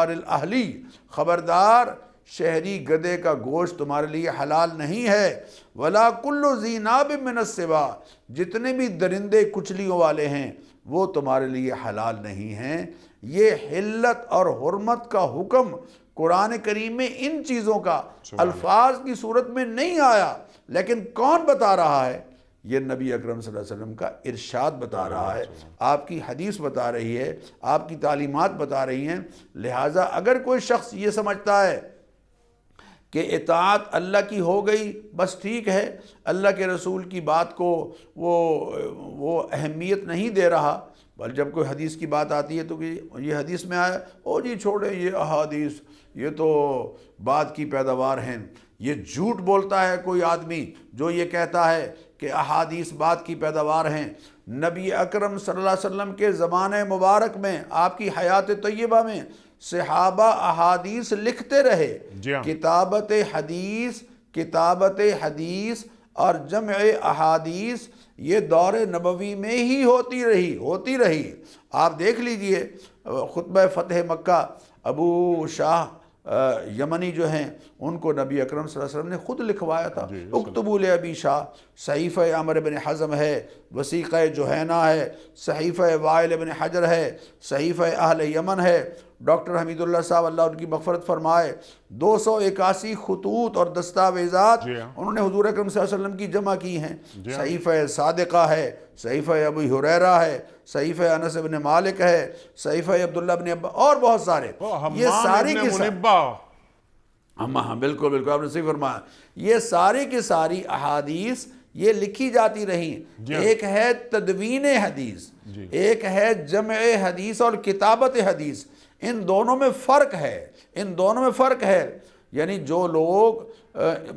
الاہلی، خبردار شہری گدھے کا گوشت تمہارے لیے حلال نہیں ہے، ولا کل ذی ناب من السباع، جتنے بھی درندے کچلیوں والے ہیں وہ تمہارے لیے حلال نہیں ہیں۔ یہ حلت اور حرمت کا حکم قرآن کریم میں ان چیزوں کا الفاظ کی صورت میں نہیں آیا، لیکن کون بتا رہا ہے؟ یہ نبی اکرم صلی اللہ علیہ وسلم کا ارشاد بتا رہا ہے، آپ کی حدیث بتا رہی ہے، آپ کی تعلیمات بتا رہی ہیں۔ لہٰذا اگر کوئی شخص یہ سمجھتا ہے کہ اطاعت اللہ کی ہو گئی بس ٹھیک ہے، اللہ کے رسول کی بات کو وہ اہمیت نہیں دے رہا، بل جب کوئی حدیث کی بات آتی ہے تو کہ یہ حدیث میں آیا، او جی چھوڑیں یہ احادیث، یہ تو بات کی پیداوار ہیں، یہ جھوٹ بولتا ہے کوئی آدمی جو یہ کہتا ہے کہ احادیث بات کی پیداوار ہیں۔ نبی اکرم صلی اللہ علیہ وسلم کے زمانے مبارک میں، آپ کی حیات طیبہ میں صحابہ احادیث لکھتے رہے، کتابت حدیث اور جمع احادیث یہ دور نبوی میں ہی ہوتی رہی۔ آپ دیکھ لیجئے خطبہ فتح مکہ، ابو شاہ یمنی جو ہیں ان کو نبی اکرم صلی اللہ علیہ وسلم نے خود لکھوایا تھا، اکتبوا لابی شاہ، صحیفہ عمر بن حزم ہے، وثیقہ جوہینہ ہے، صحیفہ وائل بن حجر ہے، صحیفہ اہل یمن ہے۔ ڈاکٹر حمید اللہ صاحب اللہ ان کی مغفرت فرمائے، 281 خطوط اور دستاویزات انہوں نے حضور اکرم صلی اللہ علیہ وسلم کی جمع کی ہیں۔ صحیفہ صادقہ ہے، صحیفہ ابو ہریرہ ہے، صحیفہ انس بن مالک ہے، صحیفہ عبداللہ بن عباس اور بہت سارے، یہ ساری کی ساری، ہاں بالکل آپ نے صحیح فرمایا، یہ ساری کی ساری احادیث یہ لکھی جاتی رہیں۔ ایک ہے تدوین حدیث، ایک ہے جمع حدیث اور کتابت حدیث، ان دونوں میں فرق ہے، یعنی جو لوگ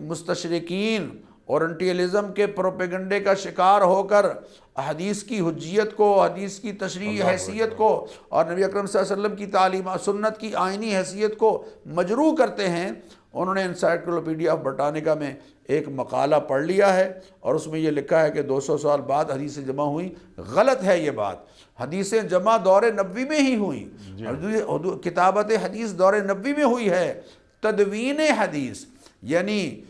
مستشرقین اورنٹیلزم کے پروپیگنڈے کا شکار ہو کر حدیث کی حجیت کو، حدیث کی تشریعی حیثیت کو اور نبی اکرم صلی اللہ علیہ وسلم کی تعلیمات سنت کی آئینی حیثیت کو مجروح کرتے ہیں، انہوں نے انسائکلوپیڈیا آف برٹانیکا میں ایک مقالہ پڑھ لیا ہے اور اس میں یہ لکھا ہے کہ 200 سال بعد حدیثیں جمع ہوئیں۔ غلط ہے یہ بات، حدیثیں جمع دور نبوی میں ہی ہوئیں، کتابت حدیث دور نبوی میں ہوئی ہے۔ تدوین حدیث یعنی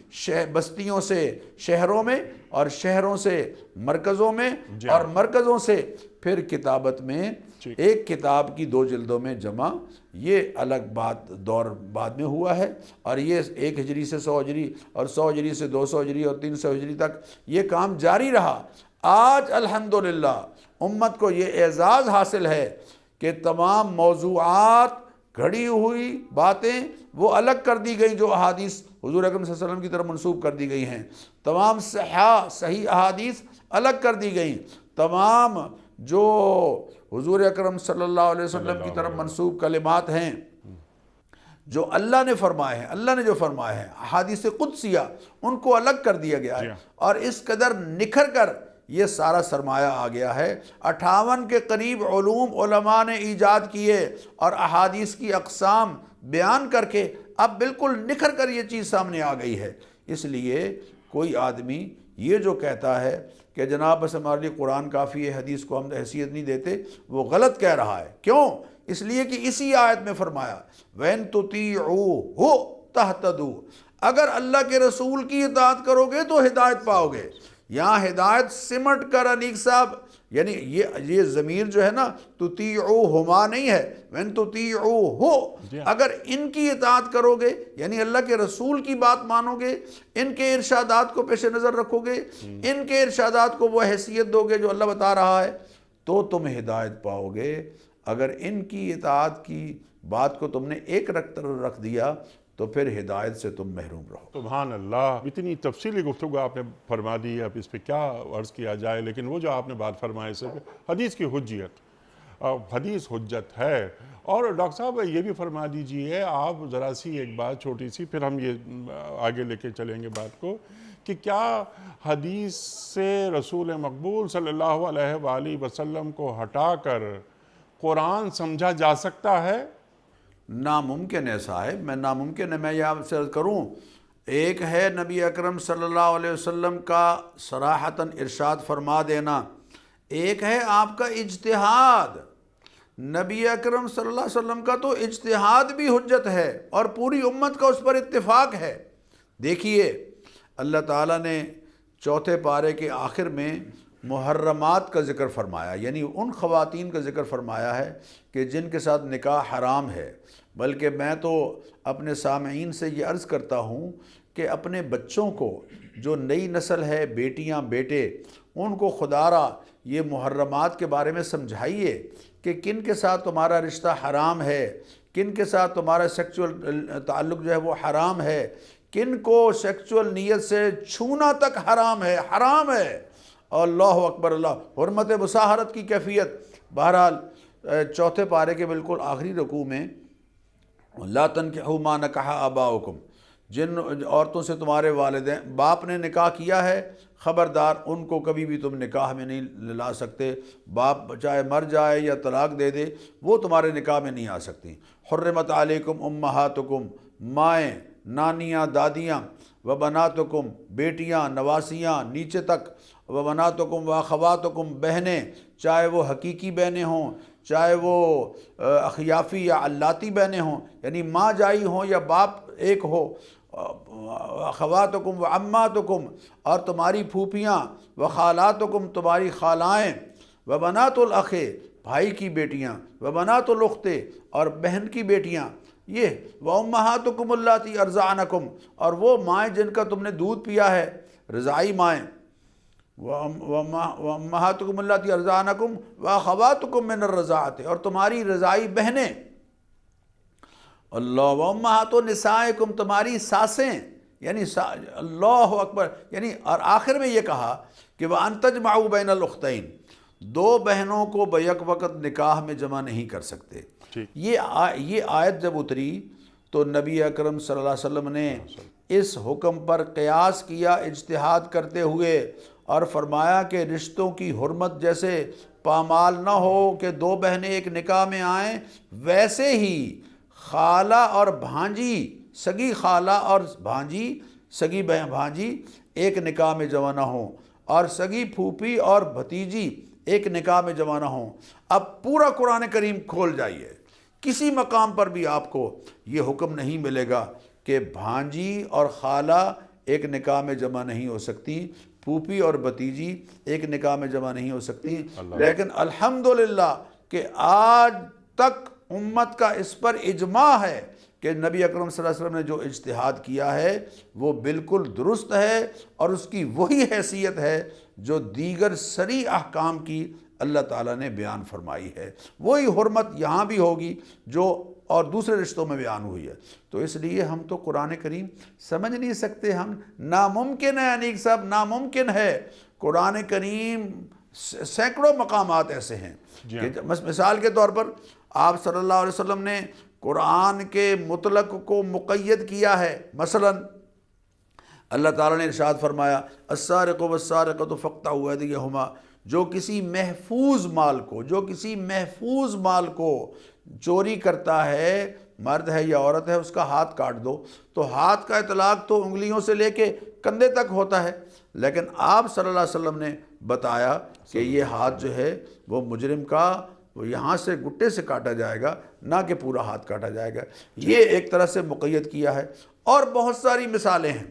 بستیوں سے شہروں میں اور شہروں سے مرکزوں میں اور مرکزوں سے پھر کتابت میں ایک کتاب کی 2 جلدوں میں جمع، یہ الگ دور بعد میں ہوا ہے، اور یہ 1 ہجری سے 100 ہجری اور 100 ہجری سے 200 ہجری اور 300 ہجری تک یہ کام جاری رہا۔ آج الحمدللہ امت کو یہ اعزاز حاصل ہے کہ تمام موضوعات، گھڑی ہوئی باتیں وہ الگ کر دی گئی جو احادیث حضور اکرم صلی اللہ علیہ وسلم کی طرف منسوب کر دی گئی ہیں، تمام صحیح احادیث الگ کر دی گئی، تمام جو حضور اکرم صلی اللہ علیہ وسلم کی طرف منسوب کلمات ہیں جو اللہ نے فرمائے ہیں، اللہ نے جو فرمائے ہیں احادیث قدسیہ، ان کو الگ کر دیا گیا ہے، اور اس قدر نکھر کر یہ سارا سرمایہ آ گیا ہے۔ 58 کے قریب علوم علماء نے ایجاد کیے اور احادیث کی اقسام بیان کر کے اب بالکل نکھر کر یہ چیز سامنے آ گئی ہے۔ اس لیے کوئی آدمی یہ جو کہتا ہے کہ جناب بس ہمارے لیے قرآن کافی ہے، حدیث کو ہم حیثیت نہیں دیتے، وہ غلط کہہ رہا ہے۔ کیوں؟ اس لیے کہ اسی آیت میں فرمایا وَإِن تُطِيعُوهُ تَهْتَدُوا، اگر اللہ کے رسول کی اطاعت کرو گے تو ہدایت پاؤ گے۔ یہاں ہدایت سمٹ کر انیق صاحب، یعنی یہ ضمیر جو ہے نا تُطِيعُوهُمَا نہیں ہے، وَإِن تُطِيعُوهُ، اگر ان کی اطاعت کرو گے یعنی اللہ کے رسول کی بات مانو گے، ان کے ارشادات کو پیش نظر رکھو گے، ان کے ارشادات کو وہ حیثیت دو گے جو اللہ بتا رہا ہے، تو تم ہدایت پاؤ گے۔ اگر ان کی اطاعت کی بات کو تم نے ایک طرف رکھ دیا تو پھر ہدایت سے تم محروم رہو۔ سبحان اللہ، اتنی تفصیلی گفتگو آپ نے فرما دی، اب اس پہ کیا عرض کیا جائے، لیکن وہ جو آپ نے بات فرمائی سے حدیث کی حجیت، حدیث حجت ہے۔ اور ڈاکٹر صاحب یہ بھی فرما دیجئے آپ ذرا سی ایک بات چھوٹی سی، پھر ہم یہ آگے لے کے چلیں گے بات کو، کہ کیا حدیث سے رسول مقبول صلی اللہ علیہ وآلہ وسلم کو ہٹا کر قرآن سمجھا جا سکتا ہے؟ ناممکن ہے صاحب، میں ناممکن ہے، میں یہ آپ سے عرض کروں، ایک ہے نبی اکرم صلی اللہ علیہ وسلم کا صراحتاً ارشاد فرما دینا، ایک ہے آپ کا اجتہاد۔ نبی اکرم صلی اللہ علیہ وسلم کا تو اجتہاد بھی حجت ہے اور پوری امت کا اس پر اتفاق ہے۔ دیکھیے اللہ تعالیٰ نے چوتھے پارے کے آخر میں محرمات کا ذکر فرمایا، یعنی ان خواتین کا ذکر فرمایا ہے کہ جن کے ساتھ نکاح حرام ہے۔ بلکہ میں تو اپنے سامعین سے یہ عرض کرتا ہوں کہ اپنے بچوں کو، جو نئی نسل ہے، بیٹیاں بیٹے، ان کو خدا را یہ محرمات کے بارے میں سمجھائیے کہ کن کے ساتھ تمہارا رشتہ حرام ہے، کن کے ساتھ تمہارا سیکچول تعلق جو ہے وہ حرام ہے، کن کو سیکچول نیت سے چھونا تک حرام ہے، حرام ہے۔ اللہ اکبر، اللہ، حرمت مصاہرت کی کیفیت۔ بہرحال چوتھے پارے کے بالکل آخری رکوع میں لا تنکحوا ما نکح آباؤکم، جن عورتوں سے تمہارے والدین باپ نے نکاح کیا ہے، خبردار ان کو کبھی بھی تم نکاح میں نہیں لا سکتے، باپ چاہے مر جائے یا طلاق دے دے وہ تمہارے نکاح میں نہیں آ سکتی۔ حرمت علیکم امہاتکم، مائیں، نانیاں، دادیاں، وبناتکم، بیٹیاں، نواسیاں نیچے تک، وبناتکم واخواتکم، بہنیں، چاہے وہ حقیقی بہنیں ہوں، چاہے وہ اخیافی یا علاتی بہنیں ہوں، یعنی ماں جائی ہوں یا باپ ایک ہو، اخواتکم وعماتکم، اور تمہاری پھوپھیاں، وخالاتکم، تمہاری خالائیں، وبنات الاخ، بھائی کی بیٹیاں، وبنات الاخت، اور بہن کی بیٹیاں، یہ وامہاتکم اللاتی ارضعنکم، اور وہ مائیں جن کا تم نے دودھ پیا ہے، رضاعی مائیں، وامہاتکم اللاتی ارضعنکم واخواتکم من الرضاعۃ، اور تمہاری رضاعی بہنیں، اللہ، وامہات نسائکم، تمہاری ساسیں، یعنی اللہ اکبر، یعنی، اور آخر میں یہ کہا کہ وَأَن تَجْمَعُوا بَيْنَ الْأُخْتَيْن، دو بہنوں کو بیک وقت نکاح میں جمع نہیں کر سکتے۔ یہ آیت جب اتری تو نبی اکرم صلی اللہ علیہ وسلم نے اس حکم پر قیاس کیا اجتہاد کرتے ہوئے، اور فرمایا کہ رشتوں کی حرمت جیسے پامال نہ ہو کہ دو بہنیں ایک نکاح میں آئیں، ویسے ہی خالہ اور بھانجی، سگی خالہ اور بھانجی، سگی بھانجی ایک نکاح میں جمع نہ ہوں، اور سگی پھوپھی اور بھتیجی ایک نکاح میں جمع نہ ہوں۔ اب پورا قرآن کریم کھول جائیے، کسی مقام پر بھی آپ کو یہ حکم نہیں ملے گا کہ بھانجی اور خالہ ایک نکاح میں جمع نہیں ہو سکتی، پھوپھی اور بھتیجی ایک نکاح میں جمع نہیں ہو سکتی۔ لیکن الحمدللہ کہ آج تک امت کا اس پر اجماع ہے کہ نبی اکرم صلی اللہ علیہ وسلم نے جو اجتہاد کیا ہے وہ بالکل درست ہے، اور اس کی وہی حیثیت ہے جو دیگر صریح احکام کی اللہ تعالیٰ نے بیان فرمائی ہے۔ وہی حرمت یہاں بھی ہوگی جو اور دوسرے رشتوں میں بیان ہوئی ہے۔ تو اس لیے ہم تو قرآن کریم سمجھ نہیں سکتے، ہم ناممکن ہے، انیک صاحب، ناممکن ہے۔ قرآن کریم سینکڑوں مقامات ایسے ہیں کہ مثال کے طور پر آپ صلی اللہ علیہ وسلم نے قرآن کے مطلق کو مقید کیا ہے۔ مثلا اللہ تعالیٰ نے ارشاد فرمایا السارق والسارقۃ فاقطعوا ایدیہما، جو کسی محفوظ مال کو چوری کرتا ہے، مرد ہے یا عورت ہے، اس کا ہاتھ کاٹ دو۔ تو ہاتھ کا اطلاق تو انگلیوں سے لے کے کندھے تک ہوتا ہے، لیکن آپ صلی اللہ علیہ وسلم نے بتایا کہ یہ ہاتھ جو ہے وہ مجرم کا وہ یہاں سے گٹے سے کاٹا جائے گا، نہ کہ پورا ہاتھ کاٹا جائے گا۔ یہ ایک طرح سے مقید کیا ہے، اور بہت ساری مثالیں ہیں۔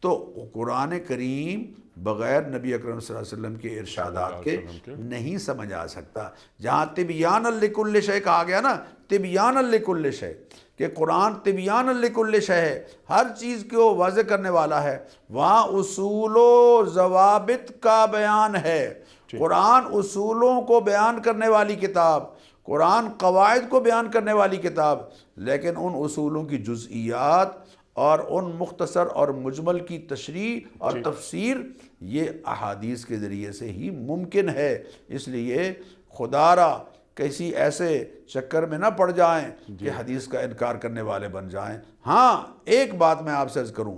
تو قرآن کریم بغیر نبی اکرم صلی اللہ علیہ وسلم کے ارشادات کے نہیں سمجھ آ سکتا۔ جہاں تبیان لکل شے کہا گیا نا، تبیان لکل شے، کہ قرآن تبیان لکل شے ہے، ہر چیز کو واضح کرنے والا ہے، وہاں اصول و ضوابط کا بیان ہے۔ قرآن اصولوں کو بیان کرنے والی کتاب، قرآن قواعد کو بیان کرنے والی کتاب، لیکن ان اصولوں کی جزئیات اور ان مختصر اور مجمل کی تشریح اور تفسیر یہ احادیث کے ذریعے سے ہی ممکن ہے۔ اس لیے خدا را کسی ایسے چکر میں نہ پڑ جائیں کہ حدیث کا انکار کرنے والے بن جائیں۔ ہاں ایک بات میں آپ سے عرض کروں،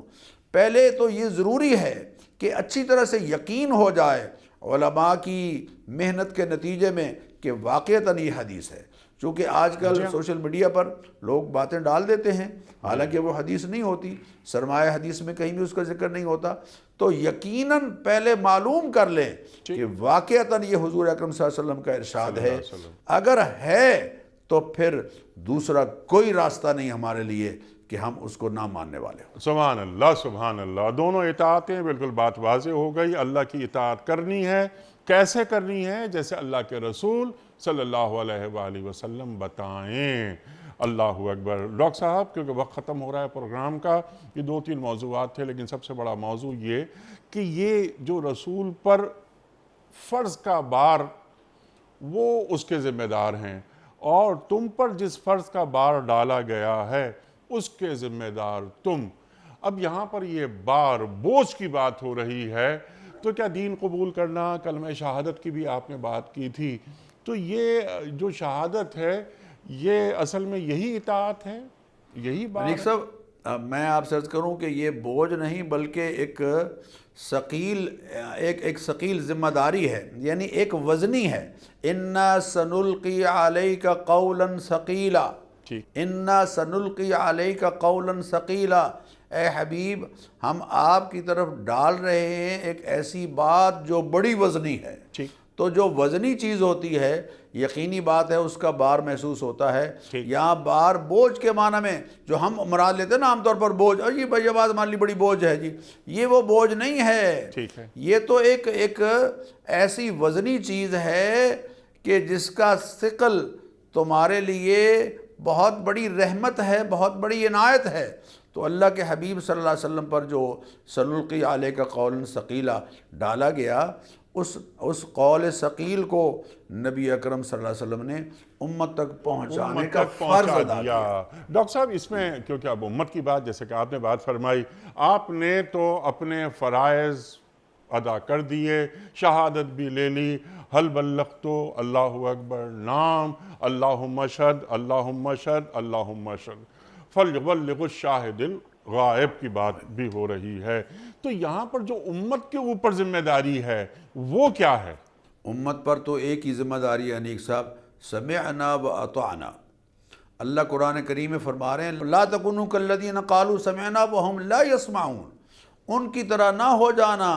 پہلے تو یہ ضروری ہے کہ اچھی طرح سے یقین ہو جائے علماء کی محنت کے نتیجے میں کہ واقعتاً یہ حدیث ہے، چونکہ آج کل سوشل میڈیا پر لوگ باتیں ڈال دیتے ہیں حالانکہ وہ حدیث نہیں ہوتی، سرمایہ حدیث میں کہیں بھی اس کا ذکر نہیں ہوتا۔ تو یقیناً پہلے معلوم کر لیں کہ واقعتاً یہ حضور اکرم صلی اللہ علیہ وسلم کا ارشاد ہے، اگر ہے تو پھر دوسرا کوئی راستہ نہیں ہمارے لیے کہ ہم اس کو نہ ماننے والے ہوں۔ سبحان اللہ سبحان اللہ، دونوں اطاعتیں بالکل بات واضح ہو گئی۔ اللہ کی اطاعت کرنی ہے، کیسے کرنی ہے؟ جیسے اللہ کے رسول صلی اللہ علیہ وآلہ وسلم بتائیں۔ اللہ اکبر۔ ڈاکٹر صاحب کیونکہ وقت ختم ہو رہا ہے پروگرام کا، یہ 2-3 موضوعات تھے لیکن سب سے بڑا موضوع یہ کہ یہ جو رسول پر فرض کا بار وہ اس کے ذمہ دار ہیں، اور تم پر جس فرض کا بار ڈالا گیا ہے اس کے ذمہ دار تم۔ اب یہاں پر یہ بار بوجھ کی بات ہو رہی ہے، تو کیا دین قبول کرنا، کلمہ شہادت کی بھی آپ نے بات کی تھی، تو یہ جو شہادت ہے یہ اصل میں یہی اطاعت ہے، یہی بات ملک صاحب میں آپ سے عرض کروں کہ یہ بوجھ نہیں بلکہ ایک ثقیل ذمہ داری ہے، یعنی ایک وزنی ہے۔ اِنَّا سَنُلْقِي عَلَيْكَ قَوْلًا ثَقِيلًا، اِنَّا سَنُلْقِي عَلَيْكَ قَوْلًا ثَقِيلًا، اے حبیب ہم آپ کی طرف ڈال رہے ہیں ایک ایسی بات جو بڑی وزنی ہے۔ تو جو وزنی چیز ہوتی ہے یقینی بات ہے اس کا بار محسوس ہوتا ہے۔ یہاں بار بوجھ کے معنی میں جو ہم مراد لیتے ہیں نا عام طور پر بوجھ، جی بھائی یہ بات ہمارے لیے بڑی بوجھ ہے، جی یہ وہ بوجھ نہیں ہے، یہ تو ایک ایسی وزنی چیز ہے کہ جس کا ثقل تمہارے لیے بہت بڑی رحمت ہے، بہت بڑی عنایت ہے۔ تو اللہ کے حبیب صلی اللہ علیہ وسلم پر جو سنلقی علیک قولا ثقیلا ڈالا گیا، اس قول ثقیل کو نبی اکرم صلی اللہ علیہ وسلم نے امت تک پہنچانے کا فرض ادا کیا۔ ڈاکٹر صاحب اس میں کیونکہ اب امت کی بات، جیسے کہ آپ نے بات فرمائی، آپ نے تو اپنے فرائض ادا کر دیے، شہادت بھی لے لی، حل بلغت، اللہ اکبر، نام اللہم اشہد اللہم اشہد اللہم اشہد، فلیبلغ الشاہد الغائب کی بات بھی ہو رہی ہے۔ تو یہاں پر جو امت کے اوپر ذمہ داری ہے وہ کیا ہے؟ امت پر تو ایک ہی ذمہ داری ہے انیق صاحب، سمعنا و اطعنا۔ اللہ قرآن کریم میں فرما رہے ہیں لا تکونوا کالذین قالوا سمعنا وہم لا یسمعون، ان کی طرح نہ ہو جانا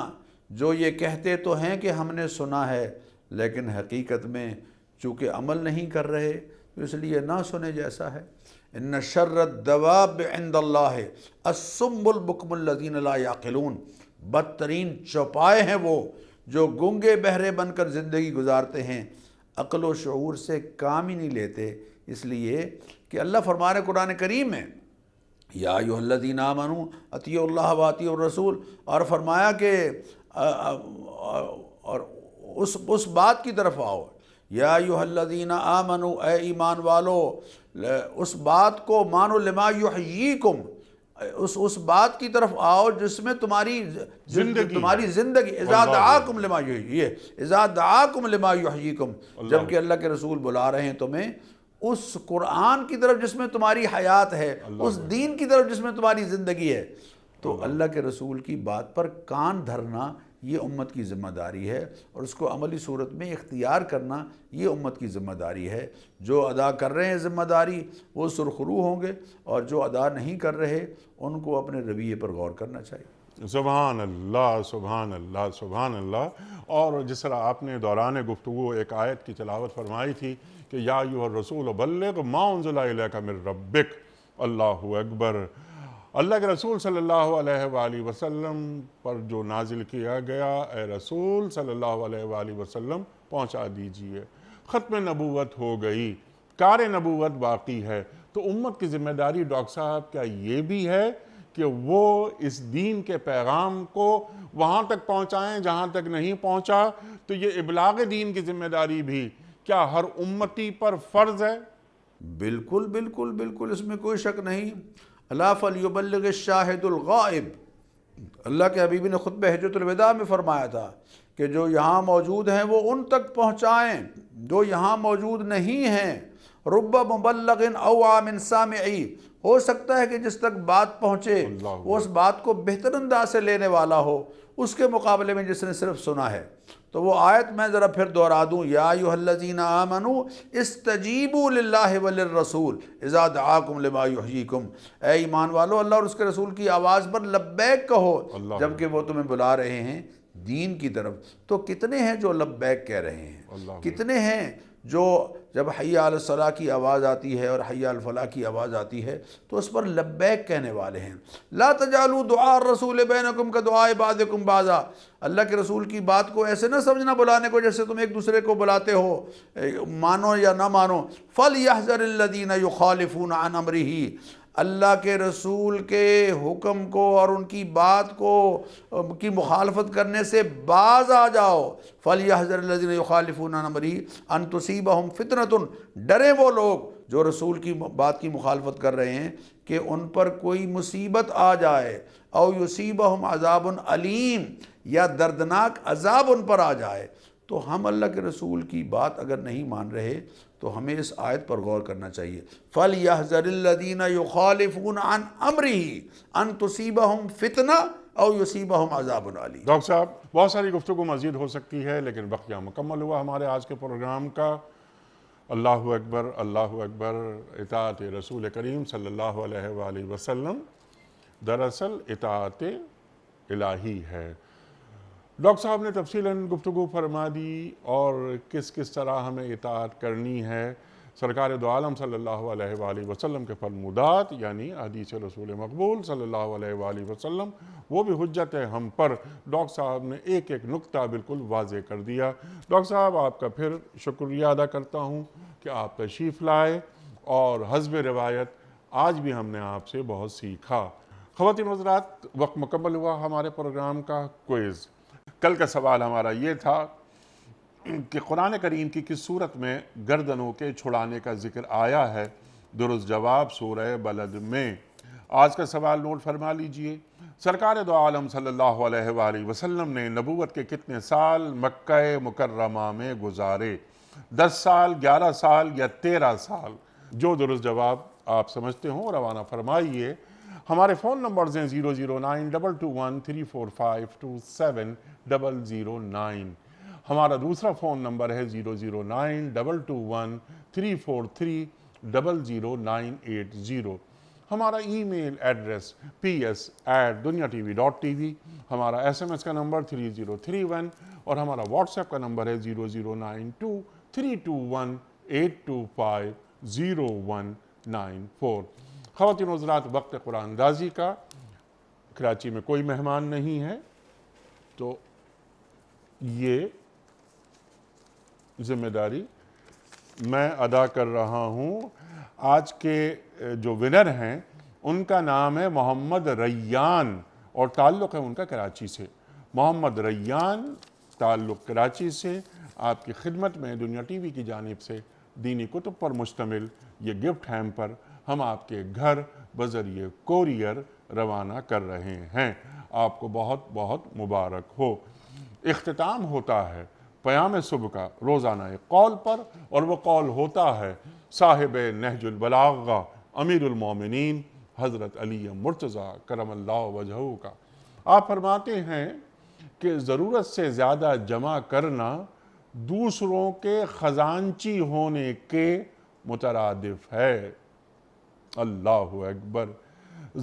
جو یہ کہتے تو ہیں کہ ہم نے سنا ہے لیکن حقیقت میں چونکہ عمل نہیں کر رہے تو اس لیے نہ سنے جیسا ہے۔ ان شر الدواب عند اللہ الصم البکم الذین لا یعقلون، بدترین چوپائے ہیں وہ جو گنگے بہرے بن کر زندگی گزارتے ہیں، عقل و شعور سے کام ہی نہیں لیتے۔ اس لیے کہ اللہ فرما رہے قرآن کریم میں یا ایھا الذین آمنوا اطیعوا اللہ و اطیعوا الرسول، اور فرمایا کہ اور اس بات کی طرف آؤ، یا ایھا الذین آمنوا، اے ایمان والو اس بات کو مانو، لما یحییکم، اس بات کی طرف آؤ جس میں تمہاری زندگی اذا دعاکم لما یحیی، اذا دعاکم لما یحییکم، جبکہ اللہ کے رسول بلا رہے ہیں تمہیں اس قرآن کی طرف جس میں تمہاری حیات ہے، اس دین کی طرف جس میں تمہاری زندگی ہے۔ تو اللہ کے رسول کی بات پر کان دھرنا یہ امت کی ذمہ داری ہے، اور اس کو عملی صورت میں اختیار کرنا یہ امت کی ذمہ داری ہے۔ جو ادا کر رہے ہیں ذمہ داری وہ سرخرو ہوں گے، اور جو ادا نہیں کر رہے ان کو اپنے رویے پر غور کرنا چاہیے۔ سبحان اللہ سبحان اللہ سبحان اللہ۔ اور جس طرح آپ نے دوران گفتگو ایک آیت کی تلاوت فرمائی تھی کہ یا ایھا الرسول بلغ ما انزل الیک من ربک، اللہ اکبر، اللہ کے رسول صلی اللہ علیہ وآلہ وسلم پر جو نازل کیا گیا، اے رسول صلی اللہ علیہ وآلہ وسلم پہنچا دیجئے۔ ختم نبوت ہو گئی، کار نبوت باقی ہے، تو امت کی ذمہ داری ڈاکٹر صاحب کیا یہ بھی ہے کہ وہ اس دین کے پیغام کو وہاں تک پہنچائیں جہاں تک نہیں پہنچا؟ تو یہ ابلاغ دین کی ذمہ داری بھی کیا ہر امتی پر فرض ہے؟ بالکل بالکل بالکل، اس میں کوئی شک نہیں۔ الا فلیبلغ الشاہد الغائب، اللہ کے حبیب نے خطبہ حجۃ الوداع میں فرمایا تھا کہ جو یہاں موجود ہیں وہ ان تک پہنچائیں جو یہاں موجود نہیں ہیں۔ رب مبلغ اوعى من سامعی، ہو سکتا ہے کہ جس تک بات پہنچے وہ اس بات کو بہتر انداز سے لینے والا ہو اس کے مقابلے میں جس نے صرف سنا ہے۔ تو وہ آیت میں ذرا پھر دہرا دوں، یا ایھا الذین آمنوا استجیبوا للہ وللرسول اذا دعاکم لما یحییکم، اے ایمان والو اللہ اور اس کے رسول کی آواز پر لبیک کہو جبکہ وہ تمہیں بلا رہے ہیں دین کی طرف۔ تو کتنے ہیں جو لبیک کہہ رہے ہیں، کتنے ہیں جو جب حی علی الصلاۃ کی آواز آتی ہے اور حی علی الفلاح کی آواز آتی ہے تو اس پر لبیک کہنے والے ہیں۔ لا تجعلوا دعاء الرسول بینکم کدعاء بعضکم بعضا، اللہ کے رسول کی بات کو ایسے نہ سمجھنا بلانے کو جیسے تم ایک دوسرے کو بلاتے ہو، مانو یا نہ مانو۔ فَلْيَحْذَرِ الَّذِينَ يُخَالِفُونَ عَنْ أَمْرِهِ، اللہ کے رسول کے حکم کو اور ان کی بات کو کی مخالفت کرنے سے باز آ جاؤ۔ فَلْيَحْذَرِ الَّذِينَ يُخَالِفُونَ عَنْ أَمْرِهِ أَن تُصِيبَهُمْ فِتْنَةٌ، ڈریں وہ لوگ جو رسول کی بات کی مخالفت کر رہے ہیں کہ ان پر کوئی مصیبت آ جائے، او یصیبہم عذاب علیم، یا دردناک عذاب ان پر آ جائے۔ تو ہم اللہ کے رسول کی بات اگر نہیں مان رہے تو ہمیں اس آیت پر غور کرنا چاہیے۔ فَلْيَحْذَرِ الَّذِينَ يُخَالِفُونَ عَنْ أَمْرِهِ أَن تُصِيبَهُمْ فِتْنَةٌ أَوْ يُصِيبَهُمْ عَذَابٌ عَلِيمٌ۔ ڈاکٹر صاحب بہت ساری گفتگو مزید ہو سکتی ہے لیکن وقت یہاں مکمل ہوا ہمارے آج کے پروگرام کا۔ اللہ اکبر، اللہ اکبر، اطاعت رسول کریم صلی اللہ علیہ وآلہ وسلم دراصل اطاعت الہی ہے۔ ڈاکٹر صاحب نے تفصیلاً گفتگو فرما دی اور کس کس طرح ہمیں اطاعت کرنی ہے سرکار دو عالم صلی اللہ علیہ وآلہ وسلم کے فرمودات، یعنی حدیث رسول مقبول صلی اللہ علیہ وآلہ وسلم، وہ بھی حجت ہے ہم پر۔ ڈاکٹر صاحب نے ایک ایک نقطہ بالکل واضح کر دیا۔ ڈاکٹر صاحب آپ کا پھر شکریہ ادا کرتا ہوں کہ آپ تشریف لائے اور حسب روایت آج بھی ہم نے آپ سے بہت سیکھا۔ خواتین و حضرات، وقت مکمل ہوا ہمارے پروگرام کا کوئز۔ کل کا سوال ہمارا یہ تھا کہ قرآن کریم کی کس صورت میں گردنوں کے چھڑانے کا ذکر آیا ہے؟ درست جواب سورہ بلد میں۔ آج کا سوال نوٹ فرما لیجئے۔ سرکار دو عالم صلی اللہ علیہ وآلہ وسلم نے نبوت کے کتنے سال مکہ مکرمہ میں گزارے؟ 10 سال، 11 سال یا 13 سال؟ جو درست جواب آپ سمجھتے ہوں روانہ فرمائیے۔ ہمارے فون نمبرز ہیں 0092213452709۔ ہمارا دوسرا فون نمبر ہے 0092223400980۔ ہمارا ای میل ایڈریس ps@duniatv.tv، ہمارا SMS کا نمبر 3031 اور ہمارا واٹس ایپ کا نمبر ہے 00923258250194۔ خواتین و حضرات، وقت قرآن اندازی کا کراچی میں کوئی مہمان نہیں ہے تو یہ ذمہ داری میں ادا کر رہا ہوں۔ آج کے جو ونر ہیں ان کا نام ہے محمد ریان اور تعلق ہے ان کا کراچی سے۔ محمد ریان، تعلق کراچی سے، آپ کی خدمت میں دنیا ٹی وی کی جانب سے دینی کتب پر مشتمل یہ گفٹ ہیمپر ہم آپ کے گھر بذریعہ کوریئر روانہ کر رہے ہیں۔ آپ کو بہت بہت مبارک ہو۔ اختتام ہوتا ہے پیام صبح کا روزانہ ایک قول پر، اور وہ قول ہوتا ہے صاحب نہج البلاغہ امیر المومنین حضرت علی مرتضیٰ کرم اللہ وجہہ کا۔ آپ فرماتے ہیں کہ ضرورت سے زیادہ جمع کرنا دوسروں کے خزانچی ہونے کے مترادف ہے۔ اللہ اکبر۔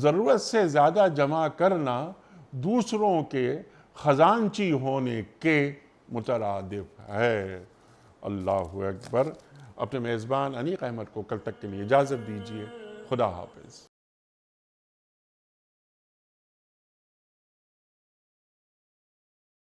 ضرورت سے زیادہ جمع کرنا دوسروں کے خزانچی ہونے کے مترادف ہے۔ اللہ اکبر۔ اپنے میزبان انیق احمد کو کل تک کے لیے اجازت دیجیے۔ خدا حافظ۔